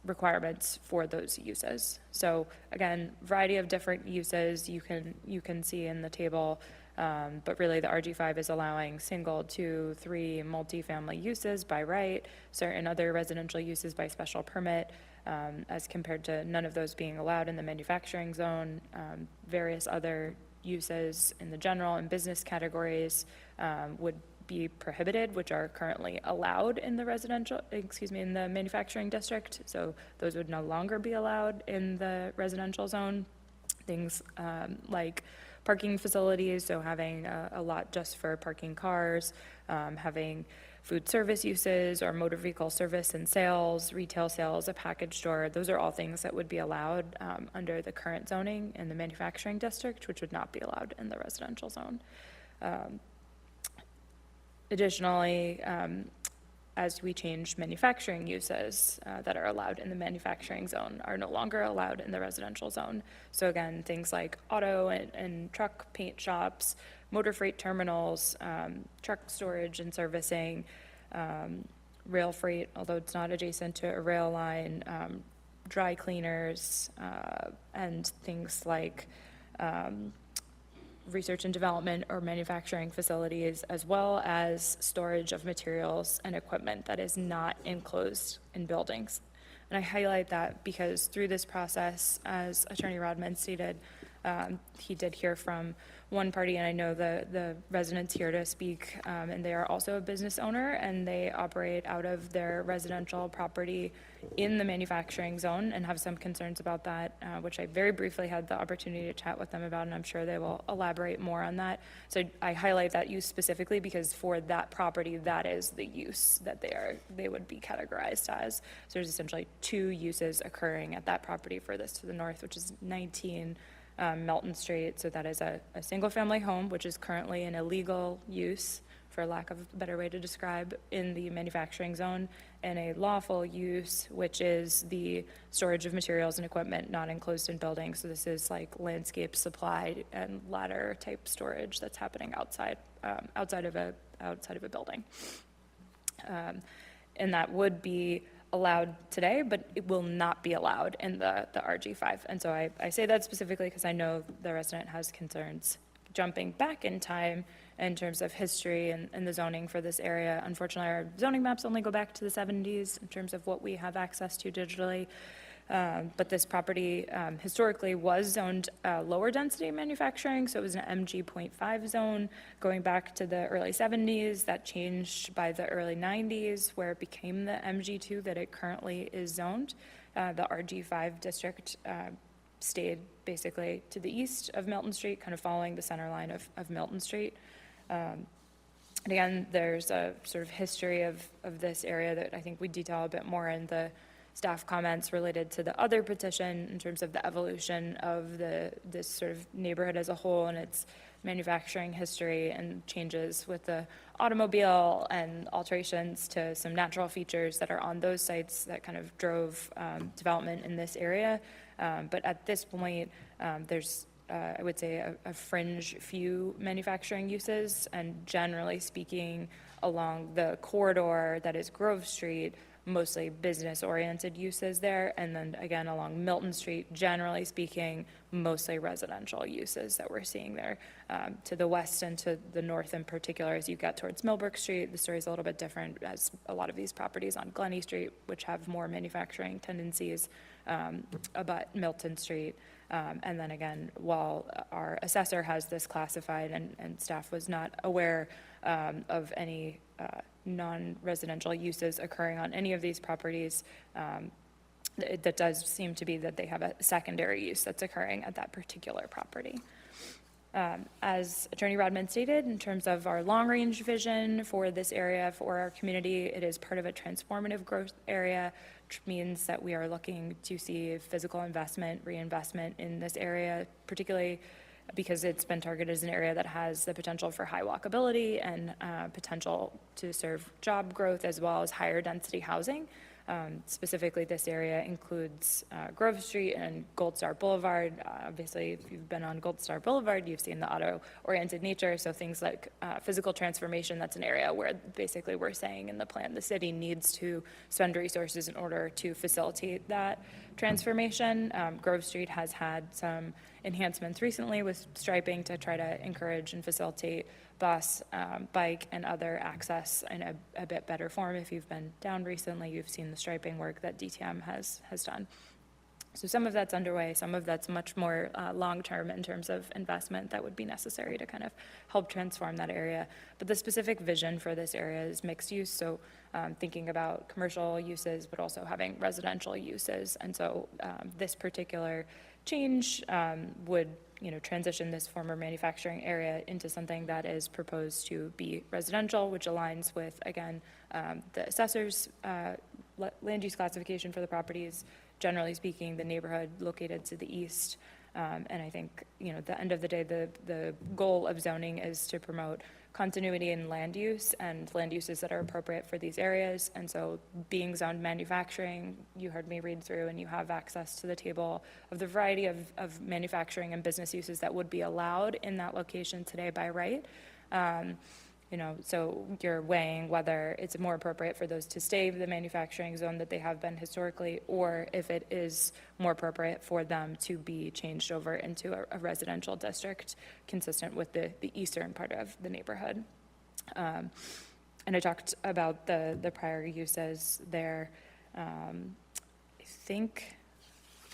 requirements for those uses. So again, variety of different uses you can see in the table, but really the RG5 is allowing single, 2, 3 multifamily uses by right, certain other residential uses by special permit, as compared to none of those being allowed in the manufacturing zone. Various other uses in the general and business categories would be prohibited, which are currently allowed in the in the manufacturing district. So those would no longer be allowed in the residential zone. Things like parking facilities, so having a lot just for parking cars, having food service uses or motor vehicle service and sales, retail sales, a package store, those are all things that would be allowed under the current zoning in the manufacturing district, which would not be allowed in the residential zone. Additionally, as we change manufacturing uses that are allowed in the manufacturing zone are no longer allowed in the residential zone. So again, things like auto and truck paint shops, motor freight terminals, truck storage and servicing, rail freight, although it's not adjacent to a rail line, dry cleaners, and things like research and development or manufacturing facilities, as well as storage of materials and equipment that is not enclosed in buildings. And I highlight that because through this process, as Attorney Rodman stated, he did hear from one party, and I know the residents here to speak, and they are also a business owner, and they operate out of their residential property in the manufacturing zone and have some concerns about that, which I very briefly had the opportunity to chat with them about, and I'm sure they will elaborate more on that. So I highlight that use specifically because for that property, that is the use that they would be categorized as. So there's essentially 2 uses occurring at that property furthest to the north, which is 19 Melton Street. So that is a single-family home, which is currently an illegal use, for lack of a better way to describe, in the manufacturing zone, and a lawful use, which is the storage of materials and equipment not enclosed in buildings. So this is like landscape supply and ladder type storage that's happening outside of a building. And that would be allowed today, but it will not be allowed in the RG5. And so I say that specifically because I know the resident has concerns. Jumping back in time in terms of history and the zoning for this area, unfortunately, our zoning maps only go back to the 70s in terms of what we have access to digitally. But this property historically was zoned lower density manufacturing, so it was an MG.5 zone going back to the early 70s. That changed by the early 90s, where it became the MG2 that it currently is zoned. The RG5 district stayed basically to the east of Milton Street, kind of following the center line of Milton Street. And again, there's a sort of history of this area that I think we detail a bit more in the staff comments related to the other petition in terms of the evolution of this sort of neighborhood as a whole and its manufacturing history and changes with the automobile and alterations to some natural features that are on those sites that kind of drove development in this area. But at this point, there's I would say a fringe few manufacturing uses, and generally speaking, along the corridor that is Grove Street, mostly business-oriented uses there, and then again along Milton Street, generally speaking, mostly residential uses that we're seeing there. To the west and to the north in particular, as you get towards Millbrook Street, the story is a little bit different, as a lot of these properties on Glenny Street, which have more manufacturing tendencies, abut Milton Street. And then again, while our assessor has this classified and staff was not aware of any non-residential uses occurring on any of these properties, that does seem to be that they have a secondary use that's occurring at that particular property. As Attorney Rodman stated, in terms of our long-range vision for this area, for our community, it is part of a transformative growth area, which means that we are looking to see physical investment, reinvestment in this area, particularly because it's been targeted as an area that has the potential for high walkability and potential to serve job growth as well as higher density housing. Specifically, this area includes Grove Street and Gold Star Boulevard. Obviously, if you've been on Gold Star Boulevard, you've seen the auto-oriented nature, so things like physical transformation, that's an area where basically we're saying in the plan, the city needs to spend resources in order to facilitate that transformation. Grove Street has had some enhancements recently with striping to try to encourage and facilitate bus, bike, and other access in a bit better form. If you've been down recently, you've seen the striping work that DTM has done. So some of that's underway, some of that's much more long-term in terms of investment that would be necessary to kind of help transform that area. But the specific vision for this area is mixed use, so thinking about commercial uses, but also having residential uses. And so this particular change would transition this former manufacturing area into something that is proposed to be residential, which aligns with, again, the assessor's land use classification for the properties, generally speaking, the neighborhood located to the east. And I think, at the end of the day, the goal of zoning is to promote continuity in land use and land uses that are appropriate for these areas. And so being zoned manufacturing, you heard me read through, and you have access to the table of the variety of manufacturing and business uses that would be allowed in that location today by right. So you're weighing whether it's more appropriate for those to stay the manufacturing zone that they have been historically, or if it is more appropriate for them to be changed over into a residential district consistent with the eastern part of the neighborhood. And I talked about the prior uses there. I think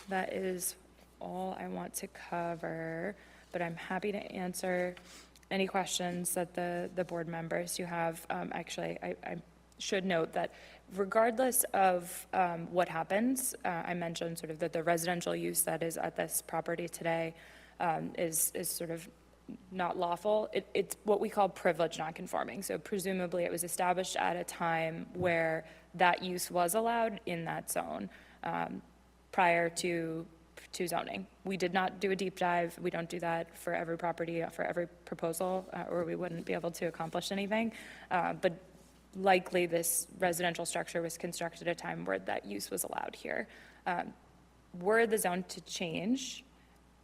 that is all I want to cover, but I'm happy to answer any questions that the board members you have. Actually, I should note that regardless of what happens, I mentioned sort of that the residential use that is at this property today is sort of not lawful. It's what we call privileged nonconforming. So presumably it was established at a time where that use was allowed in that zone prior to zoning. We did not do a deep dive. We don't do that for every property, for every proposal, or we wouldn't be able to accomplish anything. But likely this residential structure was constructed at a time where that use was allowed here. Were the zone to change,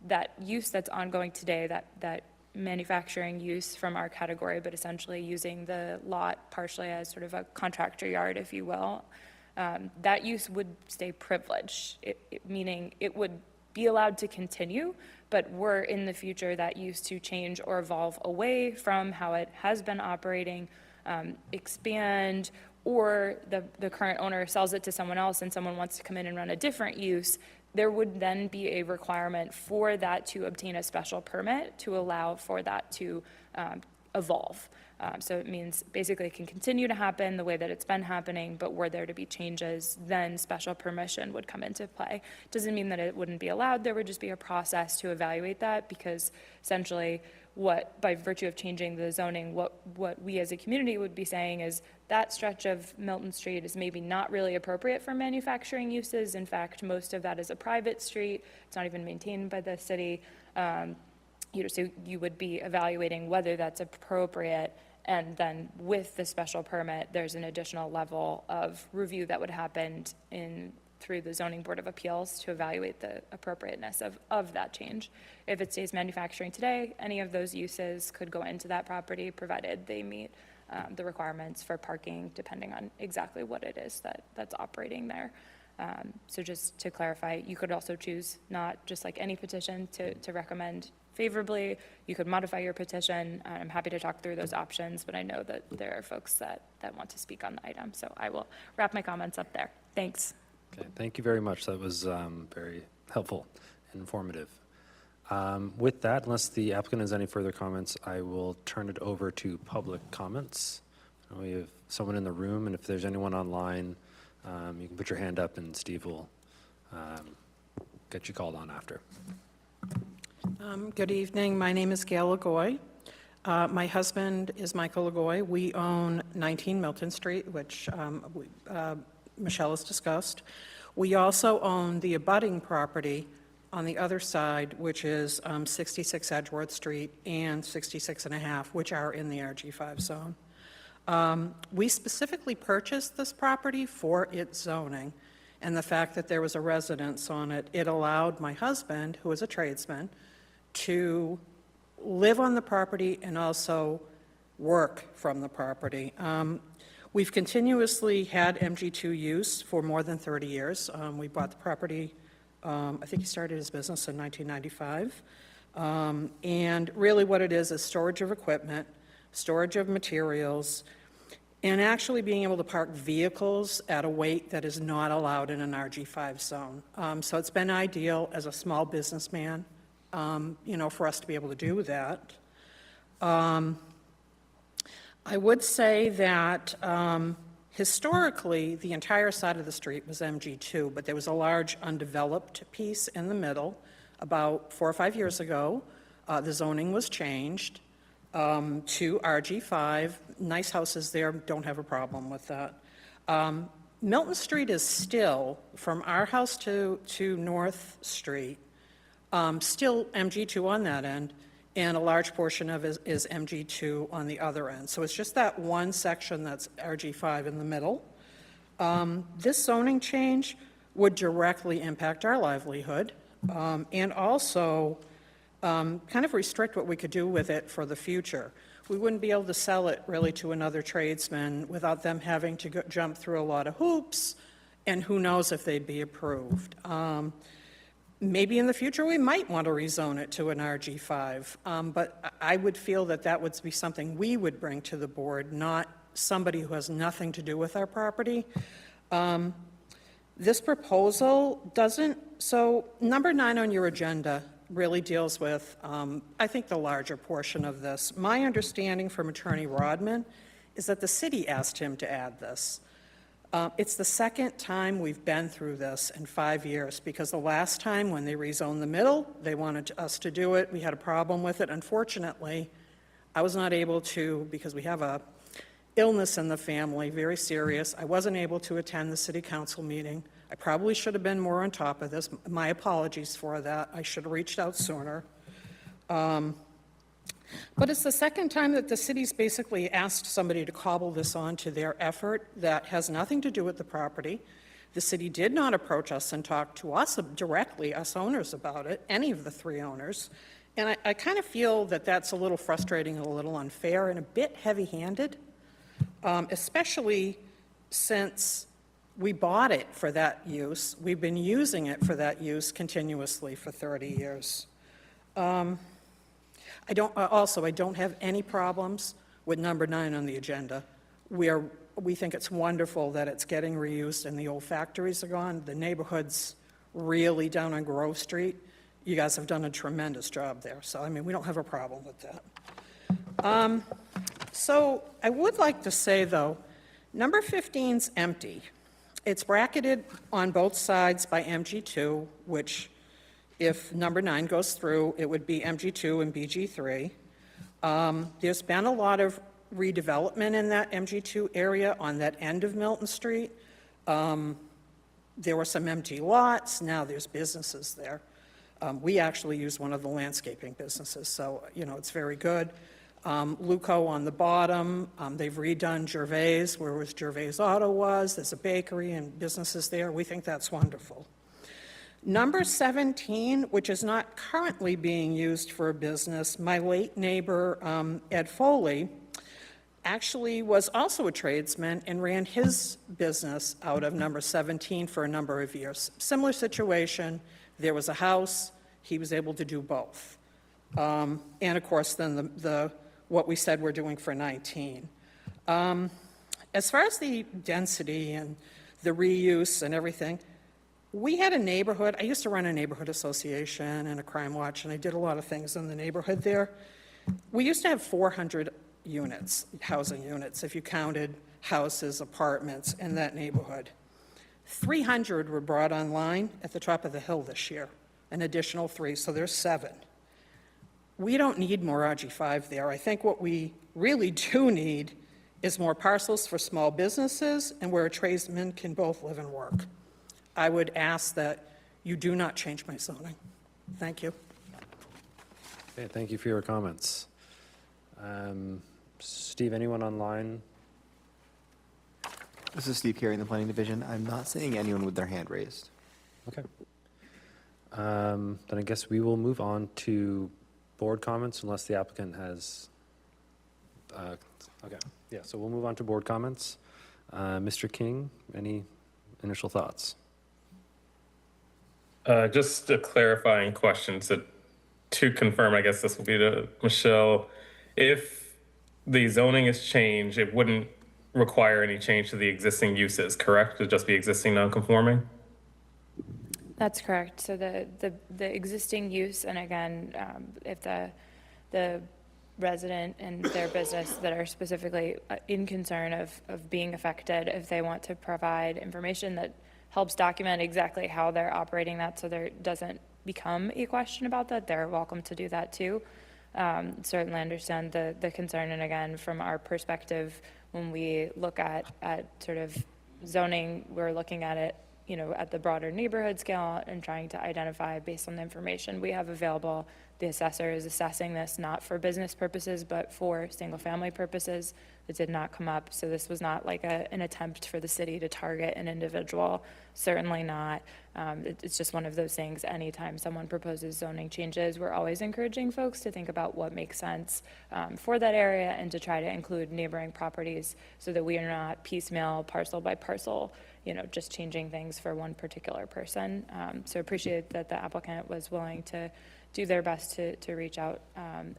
that use that's ongoing today, that manufacturing use from our category, but essentially using the lot partially as sort of a contractor yard, if you will, that use would stay privileged, meaning it would be allowed to continue, but were in the future that use to change or evolve away from how it has been operating, expand, or the current owner sells it to someone else and someone wants to come in and run a different use, there would then be a requirement for that to obtain a special permit to allow for that to evolve. So it means basically it can continue to happen the way that it's been happening, but were there to be changes, then special permission would come into play. Doesn't mean that it wouldn't be allowed. There would just be a process to evaluate that, because essentially by virtue of changing the zoning, what we as a community would be saying is that stretch of Milton Street is maybe not really appropriate for manufacturing uses. In fact, most of that is a private street. It's not even maintained by the city. So you would be evaluating whether that's appropriate, and then with the special permit, there's an additional level of review that would happen through the Zoning Board of Appeals to evaluate the appropriateness of that change. If it stays manufacturing today, any of those uses could go into that property, provided they meet the requirements for parking, depending on exactly what it is that's operating there. So just to clarify, you could also choose not just like any petition to recommend favorably. You could modify your petition. I'm happy to talk through those options, but I know that there are folks that want to speak on the item. So I will wrap my comments up there. Thanks. Okay, thank you very much. That was very helpful and informative. With that, unless the applicant has any further comments, I will turn it over to public comments. We have someone in the room, and if there's anyone online, you can put your hand up and Steve will get you called on after. Good evening. My name is Gail Lagoy. My husband is Michael Lagoy. We own 19 Milton Street, which Michelle has discussed. We also own the abutting property on the other side, which is 66 Edgeworth Street and 66 and a half, which are in the RG5 zone. We specifically purchased this property for its zoning, and the fact that there was a residence on it, it allowed my husband, who is a tradesman, to live on the property and also work from the property. We've continuously had MG2 use for more than 30 years. We bought the property, I think he started his business in 1995. And really what it is storage of equipment, storage of materials, and actually being able to park vehicles at a weight that is not allowed in an RG5 zone. So it's been ideal as a small businessman, for us to be able to do that. I would say that historically, the entire side of the street was MG2, but there was a large undeveloped piece in the middle. About 4 or 5 years ago, the zoning was changed to RG5. Nice houses there, don't have a problem with that. Milton Street is still, from our house to North Street, still MG2 on that end, and a large portion of it is MG2 on the other end. So it's just that one section that's RG5 in the middle. This zoning change would directly impact our livelihood, and also kind of restrict what we could do with it for the future. We wouldn't be able to sell it really to another tradesman without them having to jump through a lot of hoops, and who knows if they'd be approved. Maybe in the future, we might want to rezone it to an RG5, but I would feel that that would be something we would bring to the board, not somebody who has nothing to do with our property. This proposal doesn't, so number 9 on your agenda really deals with, I think, the larger portion of this. My understanding from Attorney Rodman is that the city asked him to add this. It's the second time we've been through this in 5 years, because the last time when they rezoned the middle, they wanted us to do it. We had a problem with it. Unfortunately, I was not able to, because we have a illness in the family, very serious. I wasn't able to attend the city council meeting. I probably should have been more on top of this. My apologies for that. I should have reached out sooner. But it's the second time that the city's basically asked somebody to cobble this onto their effort that has nothing to do with the property. The city did not approach us and talk to us directly, us owners, about it, any of the 3 owners. And I kind of feel that that's a little frustrating and a little unfair and a bit heavy-handed, especially since we bought it for that use. We've been using it for that use continuously for 30 years. I don't have any problems with number 9 on the agenda. We think it's wonderful that it's getting reused and the old factories are gone. The neighborhood's really down on Grove Street. You guys have done a tremendous job there. So, I mean, we don't have a problem with that. So I would like to say, though, number 15's empty. It's bracketed on both sides by MG2, which, if number 9 goes through, it would be MG2 and BG3. There's been a lot of redevelopment in that MG2 area on that end of Milton Street. There were some empty lots, now there's businesses there. We actually use one of the landscaping businesses, so, it's very good. Luco on the bottom, they've redone Gervais, where Gervais Auto was, there's a bakery and businesses there. We think that's wonderful. Number 17, which is not currently being used for a business, my late neighbor, Ed Foley, actually was also a tradesman and ran his business out of number 17 for a number of years. Similar situation, there was a house, he was able to do both. And of course, then what we said we're doing for 19. As far as the density and the reuse and everything, we had a neighborhood, I used to run a neighborhood association and a crime watch, and I did a lot of things in the neighborhood there. We used to have 400 units, housing units, if you counted houses, apartments in that neighborhood. 300 were brought online at the top of the hill this year, an additional 3, so there's 7. We don't need more RG5 there. I think what we really do need is more parcels for small businesses and where a tradesman can both live and work. I would ask that you do not change my zoning. Thank you. Okay, thank you for your comments. Steve, anyone online This is Steve Carey in the Planning Division. I'm not seeing anyone with their hand raised. Okay. Then I guess we will move on to board comments unless the applicant has, okay, yeah, so we'll move on to board comments. Mr. King, any initial thoughts? Just a clarifying question. So to confirm, I guess this will be to Michelle. If the zoning is changed, it wouldn't require any change to the existing uses, correct? It'd just be existing non-conforming? That's correct. So the existing use, and again, if the resident and their business that are specifically in concern of being affected, if they want to provide information that helps document exactly how they're operating that so there doesn't become a question about that, they're welcome to do that too. Certainly understand the concern, and again, from our perspective, when we look at sort of zoning, we're looking at it, you know, at the broader neighborhood scale and trying to identify based on the information we have available. The assessor is assessing this not for business purposes, but for single-family purposes. It did not come up, so this was not like an attempt for the city to target an individual, certainly not. It's just one of those things, anytime someone proposes zoning changes, we're always encouraging folks to think about what makes sense for that area and to try to include neighboring properties so that we are not piecemeal, parcel by parcel, you know, just changing things for one particular person. So appreciate that the applicant was willing to do their best to reach out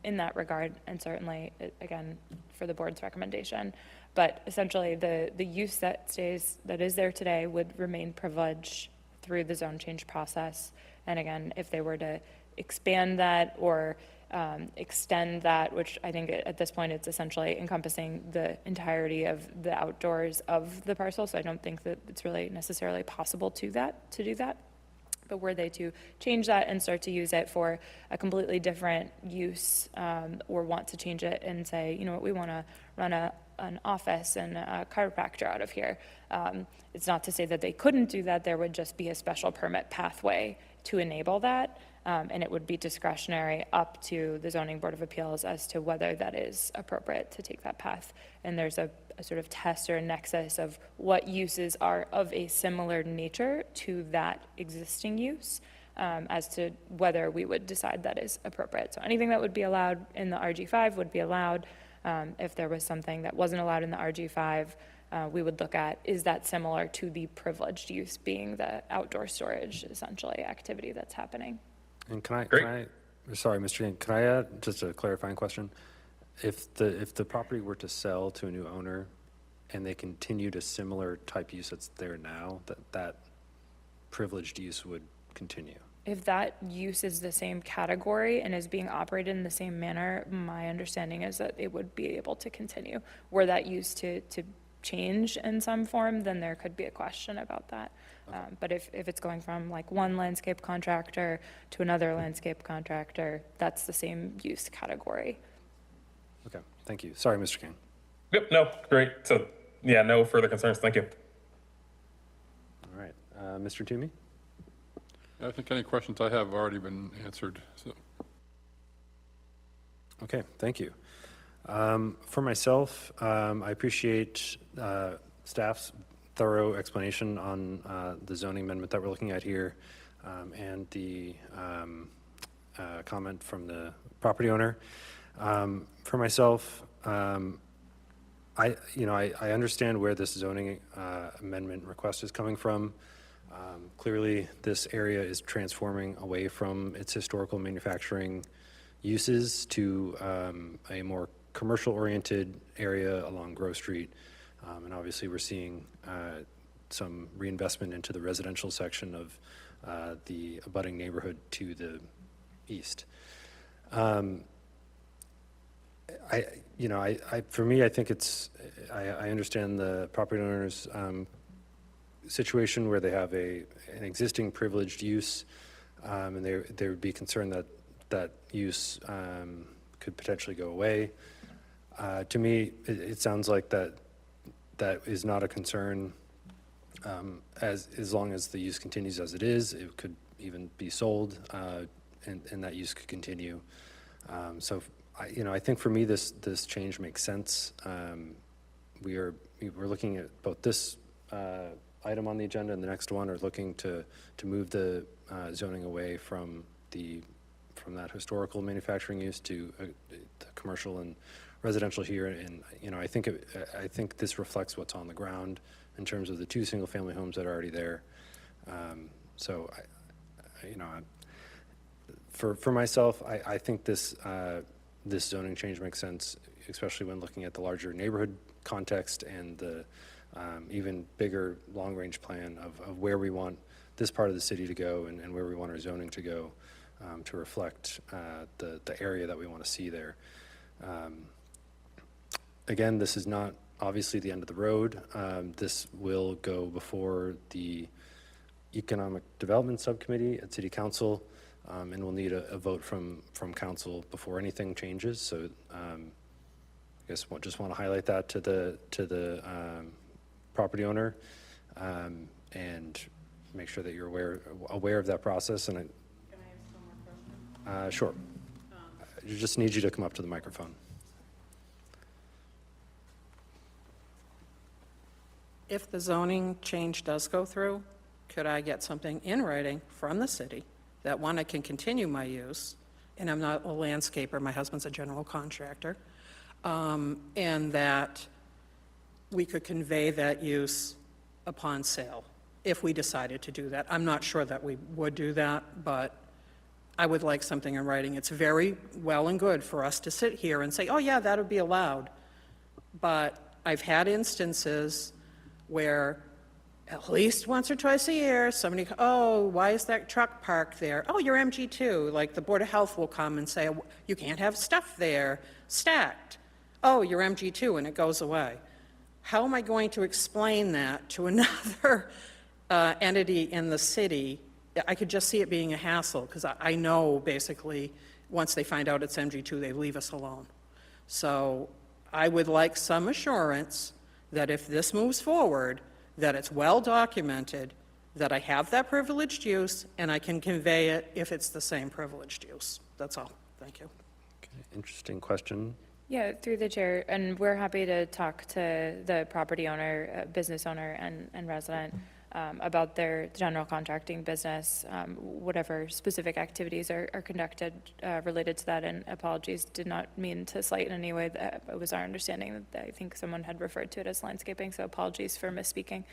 in that regard, and certainly, again, for the board's recommendation. But essentially, the use that is there today would remain privileged through the zone change process. And again, if they were to expand that or extend that, which I think at this point it's essentially encompassing the entirety of the outdoors of the parcel, so I don't think that it's really necessarily possible to do that. But were they to change that and start to use it for a completely different use, or want to change it and say, you know what, we want to run an office and a chiropractor out of here. It's not to say that they couldn't do that. There would just be a special permit pathway to enable that. And it would be discretionary up to the Zoning Board of Appeals as to whether that is appropriate to take that path. And there's a sort of test or a nexus of what uses are of a similar nature to that existing use, as to whether we would decide that is appropriate. So anything that would be allowed in the RG5 would be allowed. If there was something that wasn't allowed in the RG5, we would look at, is that similar to the privileged use being the outdoor storage, essentially, activity that's happening? And sorry, Mr. King, can I add just a clarifying question? If the property were to sell to a new owner and they continued a similar type use that's there now, that privileged use would continue? If that use is the same category and is being operated in the same manner, my understanding is that it would be able to continue. Were that use to change in some form, then there could be a question about that. But if it's going from like one landscape contractor to another landscape contractor, that's the same use category. Okay, thank you. Sorry, Mr. King. Yep, no, great. So, yeah, no further concerns. Thank you. All right, Mr. Toomey? I think any questions I have already been answered, so. Okay, thank you. For myself, I appreciate staff's thorough explanation on the zoning amendment that we're looking at here, and the comment from the property owner. For myself, I understand where this zoning amendment request is coming from. Clearly, this area is transforming away from its historical manufacturing uses to a more commercial-oriented area along Grove Street. And obviously, we're seeing some reinvestment into the residential section of the abutting neighborhood to the east. For me, I think I understand the property owner's situation where they have an existing privileged use, and they would be concerned that use could potentially go away. To me, it sounds like that is not a concern. As long as the use continues as it is, it could even be sold, and that use could continue. So, I think for me, this change makes sense. We're looking at both this item on the agenda and the next one are looking to move the zoning away from that historical manufacturing use to the commercial and residential here. And, you know, I think this reflects what's on the ground in terms of the 2 single-family homes that are already there. So, you know, for myself, I think this zoning change makes sense, especially when looking at the larger neighborhood context and the even bigger long-range plan of where we want this part of the city to go and where we want our zoning to go to reflect the area that we want to see there. Again, this is not obviously the end of the road. This will go before the Economic Development Subcommittee at City Council, and we'll need a vote from council before anything changes. So I guess just want to highlight that to the property owner and make sure that you're aware of that process. And Can I ask one more question? sure. I just need you to come up to the microphone. If the zoning change does go through, could I get something in writing from the city that, one, I can continue my use, and I'm not a landscaper, my husband's a general contractor, and that we could convey that use upon sale if we decided to do that? I'm not sure that we would do that, but I would like something in writing. It's very well and good for us to sit here and say, oh yeah, that would be allowed. But I've had instances where at least once or twice a year, somebody, oh, why is that truck parked there? Oh, you're MG2. Like the Board of Health will come and say, you can't have stuff there stacked. Oh, you're MG2, and it goes away. How am I going to explain that to another entity in the city? I could just see it being a hassle, because I know basically once they find out it's MG2, they leave us alone. So I would like some assurance that if this moves forward, that it's well documented, that I have that privileged use, and I can convey it if it's the same privileged use. That's all. Thank you. Okay, interesting question. Yeah, through the chair, and we're happy to talk to the property owner, business owner, and resident about their general contracting business, whatever specific activities are conducted related to that. And apologies, did not mean to slight in any way. That it was our understanding that I think someone had referred to it as landscaping, so apologies for misspeaking.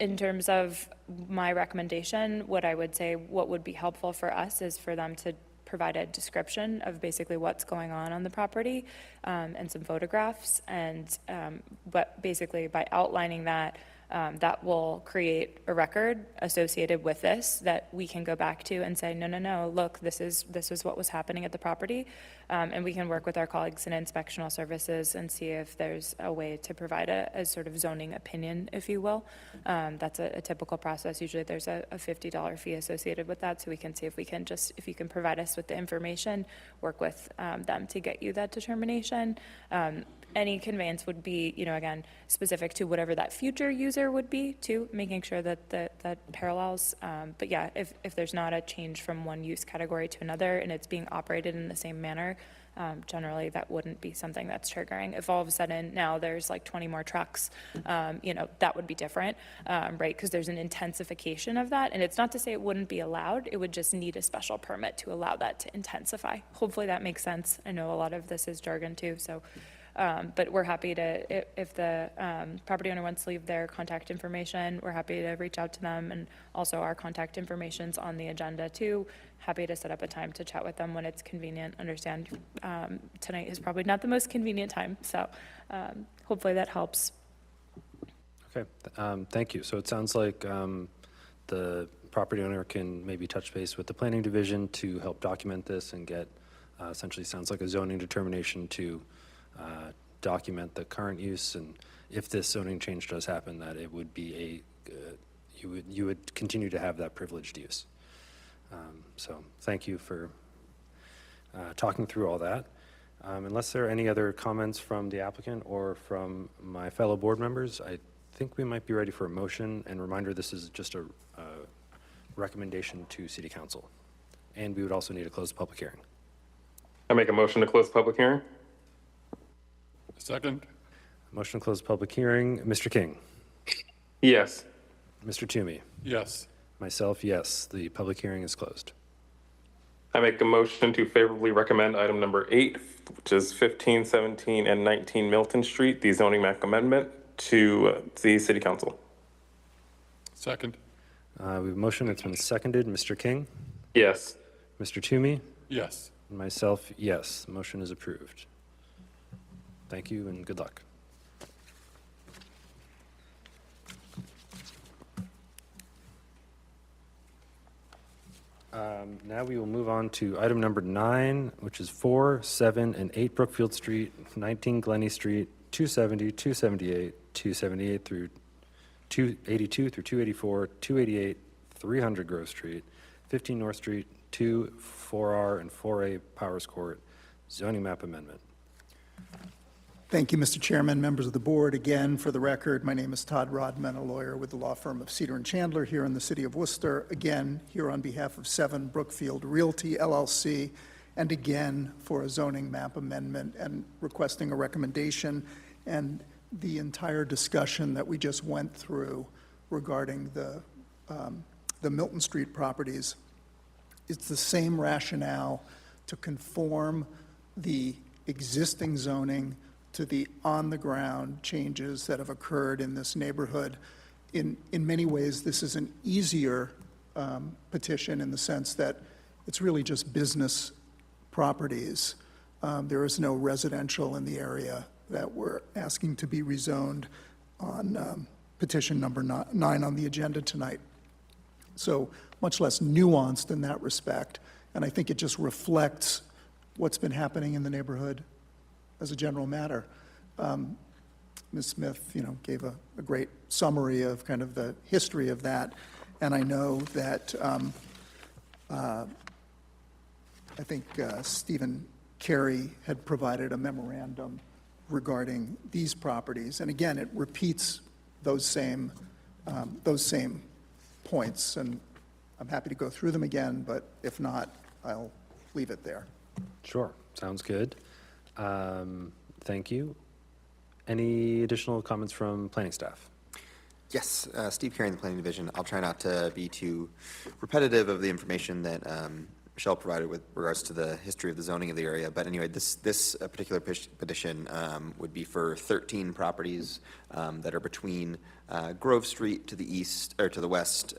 In terms of my recommendation, what I would say, what would be helpful for us is for them to provide a description of basically what's going on the property and some photographs. And but basically by outlining that, that will create a record associated with this that we can go back to and say, no, look, this is what was happening at the property. And we can work with our colleagues in inspectional services and see if there's a way to provide a sort of zoning opinion, if you will. That's a typical process. Usually there's a $50 fee associated with that. So we can see if you can provide us with the information, work with them to get you that determination. Any conveyance would be, again, specific to whatever that future user would be too, making sure that that parallels. But yeah, if there's not a change from one use category to another and it's being operated in the same manner, generally that wouldn't be something that's triggering. If all of a sudden now there's like 20 more trucks, that would be different, right? Because there's an intensification of that. And it's not to say it wouldn't be allowed, it would just need a special permit to allow that to intensify. Hopefully that makes sense. I know a lot of this is jargon too, so. But we're happy to, if the property owner wants to leave their contact information, we're happy to reach out to them. And also our contact information's on the agenda too. Happy to set up a time to chat with them when it's convenient. Understand tonight is probably not the most convenient time. So hopefully that helps. Okay, thank you. So it sounds like the property owner can maybe touch base with the planning division to help document this and get essentially sounds like a zoning determination to document the current use, and if this zoning change does happen, that it would be you would continue to have that privileged use. So thank you for talking through all that. Unless there are any other comments from the applicant or from my fellow board members, I think we might be ready for a motion. And reminder, this is just a recommendation to City Council, and we would also need to close the public hearing. I make a motion to close the public hearing. Second? Motion to close the public hearing. Mr. King. Yes. Mr. Toomey? Yes. Myself, yes. The public hearing is closed. I make a motion to favorably recommend item number 8, which is 15, 17, and 19 Milton Street, the zoning map amendment, to the city council. Second. We have a motion that's been seconded. Mr. King? Yes. Mr. Toomey? Yes. And myself, yes. The motion is approved. Thank you and good luck. Now we will move on to item number 9, which is 4, 7, and 8 Brookfield Street, 19 Glenny Street, 270, 278, 278 through 282 through 284, 288, 300 Grove Street, 15 North Street, 2, 4R, and 4A Powers Court, zoning map amendment. Thank you, Mr. Chairman, members of the board. Again, for the record, my name is Todd Rodman, a lawyer with the law firm of Cedar and Chandler here in the city of Worcester. Again, here on behalf of 7 Brookfield Realty LLC, and again for a zoning map amendment and requesting a recommendation. And the entire discussion that we just went through regarding the Milton Street properties, it's the same rationale to conform the existing zoning to the on-the-ground changes that have occurred in this neighborhood. In many ways, this is an easier petition in the sense that it's really just business properties. There is no residential in the area that we're asking to be rezoned on petition number 9 on the agenda tonight. So much less nuanced in that respect, and I think it just reflects what's been happening in the neighborhood as a general matter. Ms. Smith, gave a great summary of kind of the history of that, and I know that I think Stephen Carey had provided a memorandum regarding these properties, and again, it repeats those same points, and I'm happy to go through them again, but if not, I'll leave it there. Sure, sounds good. Thank you. Any additional comments from planning staff? Yes, Steve Carey in the Planning Division. I'll try not to be too repetitive of the information that Michelle provided with regards to the history of the zoning of the area. But anyway, this particular petition would be for 13 properties that are between Grove Street to the east, or to the west,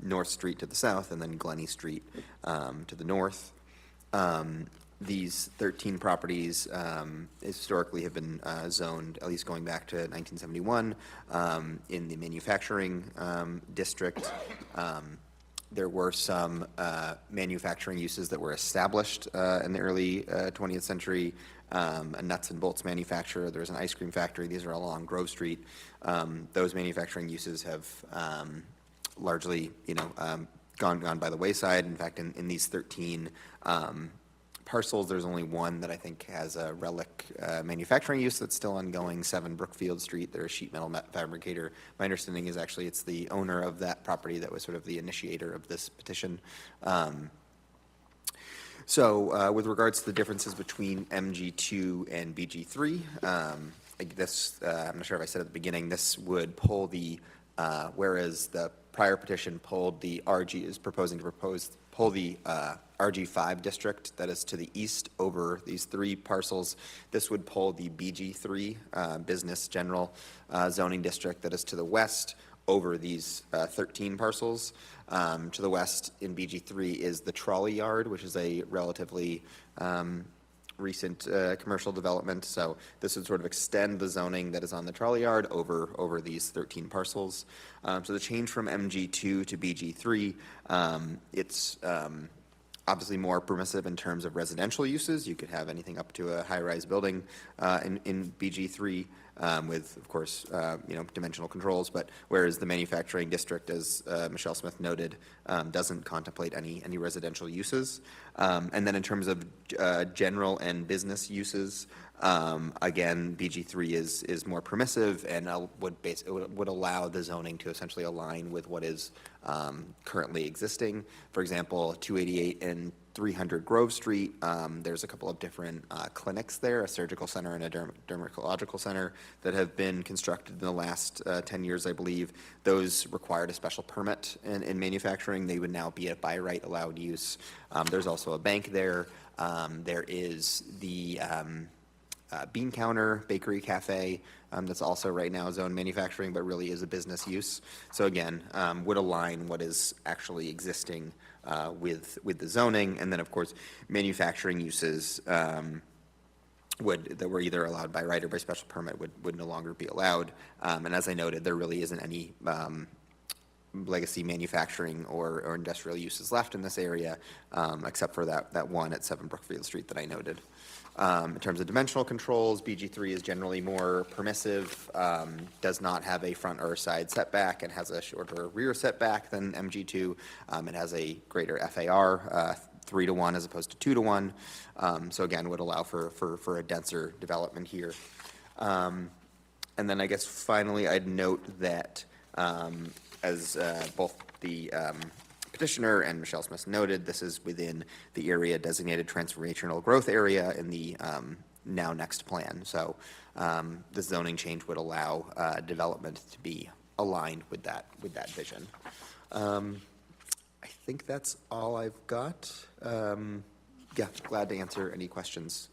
North Street to the south, and then Glenny Street to the north. These 13 properties historically have been zoned, at least going back to 1971, in the manufacturing district. There were some manufacturing uses that were established in the early 20th century, a nuts and bolts manufacturer. There's an ice cream factory. These are along Grove Street. Those manufacturing uses have largely, gone by the wayside. In fact, in these 13 parcels, there's only one that I think has a relic manufacturing use that's still ongoing, 7 Brookfield Street. They're a sheet metal fabricator. My understanding is actually it's the owner of that property that was sort of the initiator of this petition. So with regards to the differences between MG2 and BG3, I'm not sure if I said at the beginning, this would pull the, whereas the prior petition pulled the is proposing to pull the RG5 district that is to the east over these 3 parcels. This would pull the BG3 business general zoning district that is to the west over these 13 parcels. To the west in BG3 is the trolley yard, which is a relatively recent commercial development. So this would sort of extend the zoning that is on the trolley yard over these 13 parcels. So the change from MG2 to BG3, it's obviously more permissive in terms of residential uses. You could have anything up to a high-rise building in BG3 with, of course, dimensional controls. But whereas the manufacturing district, as Michelle Smith noted, doesn't contemplate any residential uses. And then in terms of general and business uses, again, BG3 is more permissive and would allow the zoning to essentially align with what is currently existing. For example, 288 and 300 Grove Street. There's a couple of different clinics there, a surgical center and a dermatological center that have been constructed in the last 10 years, I believe. Those required a special permit in manufacturing. They would now be a by right allowed use. There's also a bank there. There is the bean counter, bakery, cafe, that's also right now zone manufacturing, but really is a business use. So again, would align what is actually existing with the zoning. And then, of course, manufacturing uses that were either allowed by right or by special permit would no longer be allowed. And as I noted, there really isn't any legacy manufacturing or industrial uses left in this area, except for that one at 7 Brookfield Street that I noted. In terms of dimensional controls, BG3 is generally more permissive, does not have a front or side setback, and has a shorter rear setback than MG2. It has a greater FAR, 3-to-1 as opposed to 2-to-1. So again, would allow for a denser development here. And then I guess finally, I'd note that as both the petitioner and Michelle Smith noted, this is within the area designated transformational growth area in the now next plan. So the zoning change would allow development to be aligned with that vision. I think that's all I've got. Yeah, glad to answer any questions.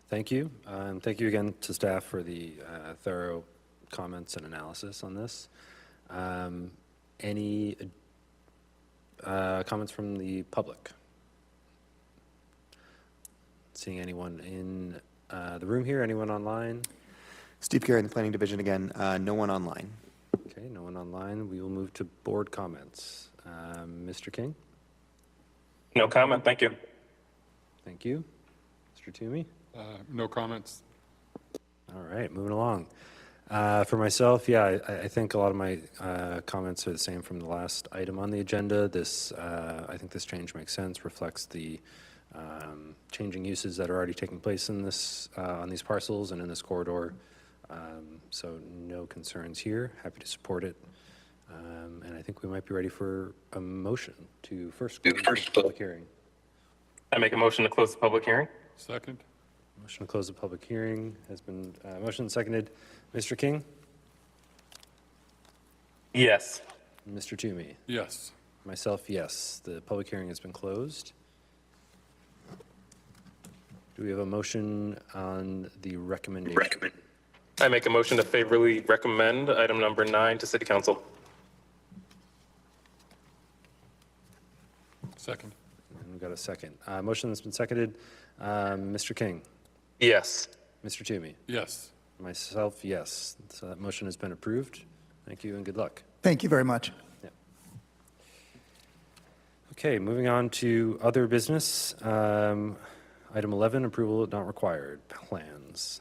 Thank you. Thank you again to staff for the thorough comments and analysis on this. Any comments from the public? Seeing anyone in the room here, anyone online? Steve Carey in the Planning Division again. No one online. Okay, no one online. We will move to board comments. Mr. King? No comment, thank you. Thank you. Mr. Toomey? No comments. All right, moving along. For myself, yeah, I think a lot of my comments are the same from the last item on the agenda. I think this change makes sense, reflects the changing uses that are already taking place in this, on these parcels and in this corridor. So no concerns here. Happy to support it. And I think we might be ready for a motion to first close the public hearing. I make a motion to close the public hearing. Second? Motion to close the public hearing has been motion seconded. Mr. King? Yes. Mr. Toomey? Yes. Myself, yes. The public hearing has been closed. Do we have a motion on the recommendation? I make a motion to favorably recommend item number 9 to City Council. Second? And we've got a second. Motion that's been seconded. Mr. King? Yes. Mr. Toomey? Yes. Myself, yes. So that motion has been approved. Thank you and good luck. Thank you very much. Okay, moving on to other business. Item 11, approval not required, plans.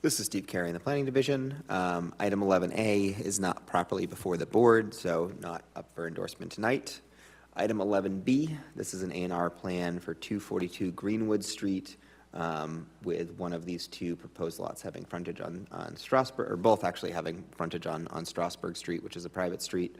This is Steve Carey in the Planning Division. Item 11A is not properly before the board, so not up for endorsement tonight. Item 11B, this is an A&R plan for 242 Greenwood Street, with one of these two proposed lots having frontage on Strasburg, or both actually having frontage on Strasburg Street, which is a private street.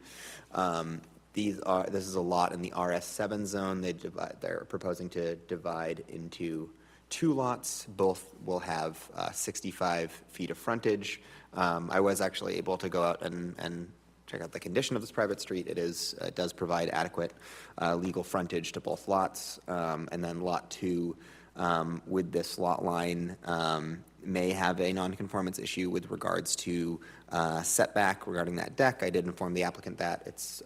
This is a lot in the RS7 zone. They're proposing to divide into 2 lots. Both will have 65 feet of frontage. I was actually able to go out and check out the condition of this private street. It does provide adequate legal frontage to both lots. And then lot 2, with this lot line, may have a nonconformance issue with regards to setback regarding that deck. I did inform the applicant that it's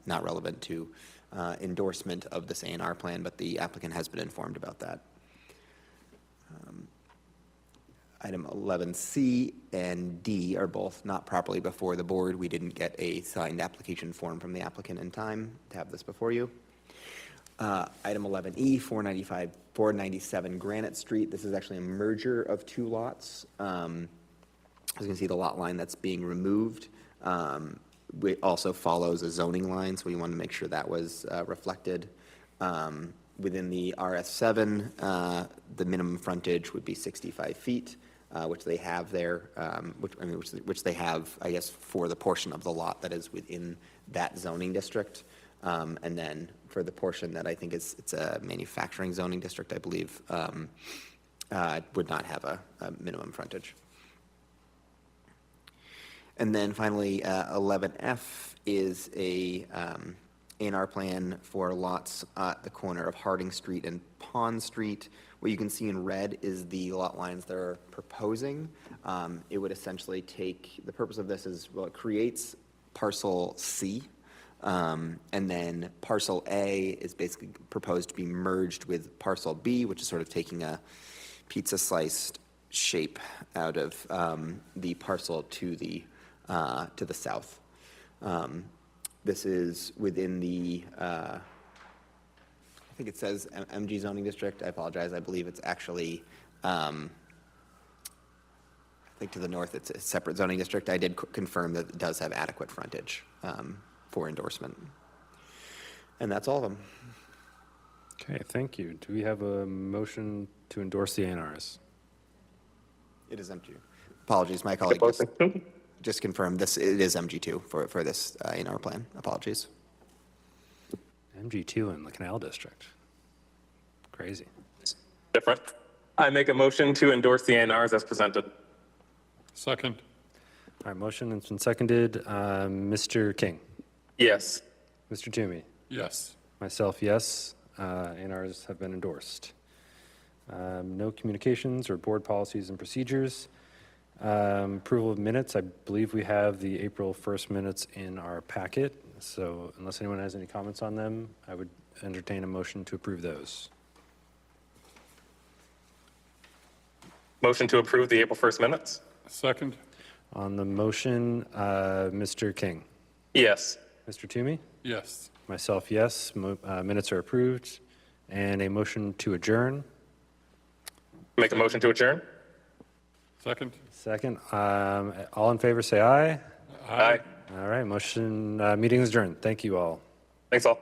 not relevant to endorsement of this A&R plan, but the applicant has been informed about that. Item 11C and D are both not properly before the board. We didn't get a signed application form from the applicant in time to have this before you. Item 11E, 497 Granite Street. This is actually a merger of 2 lots. As you can see, the lot line that's being removed it also follows a zoning line, so we wanted to make sure that was reflected. Within the RS7, the minimum frontage would be 65 feet, which they have there, which they have, I guess, for the portion of the lot that is within that zoning district. And then for the portion that I think it's a manufacturing zoning district, I believe, would not have a minimum frontage. And then finally, 11F is a A&R plan for lots at the corner of Harding Street and Pond Street. What you can see in red is the lot lines they're proposing. It would essentially take, the purpose of this is, well, it creates parcel C, and then parcel A is basically proposed to be merged with parcel B, which is sort of taking a pizza sliced shape out of the parcel to the south. This is within the, I think it says MG zoning district. I apologize. I believe it's actually, I think to the north, it's a separate zoning district. I did confirm that it does have adequate frontage for endorsement. And that's all of them. Okay, thank you. Do we have a motion to endorse the A&Rs? It is MG. Apologies, my colleague just confirmed this, it is MG2 for this A&R plan. Apologies. MG2 in the Canal District. Crazy. Different. I make a motion to endorse the A&Rs as presented. Second. All right, motion has been seconded. Mr. King? Yes. Mr. Toomey? Yes. Myself, yes. A&Rs have been endorsed. No communications or board policies and procedures. Approval of minutes. I believe we have the April 1st minutes in our packet. So unless anyone has any comments on them, I would entertain a motion to approve those. Motion to approve the April 1st minutes? Second. On the motion, Mr. King? Yes. Mr. Toomey? Yes. Myself, yes. Minutes are approved. And a motion to adjourn. Make a motion to adjourn? Second. Second. All in favor, say aye. Aye. All right, motion, meeting is adjourned. Thank you all. Thanks all.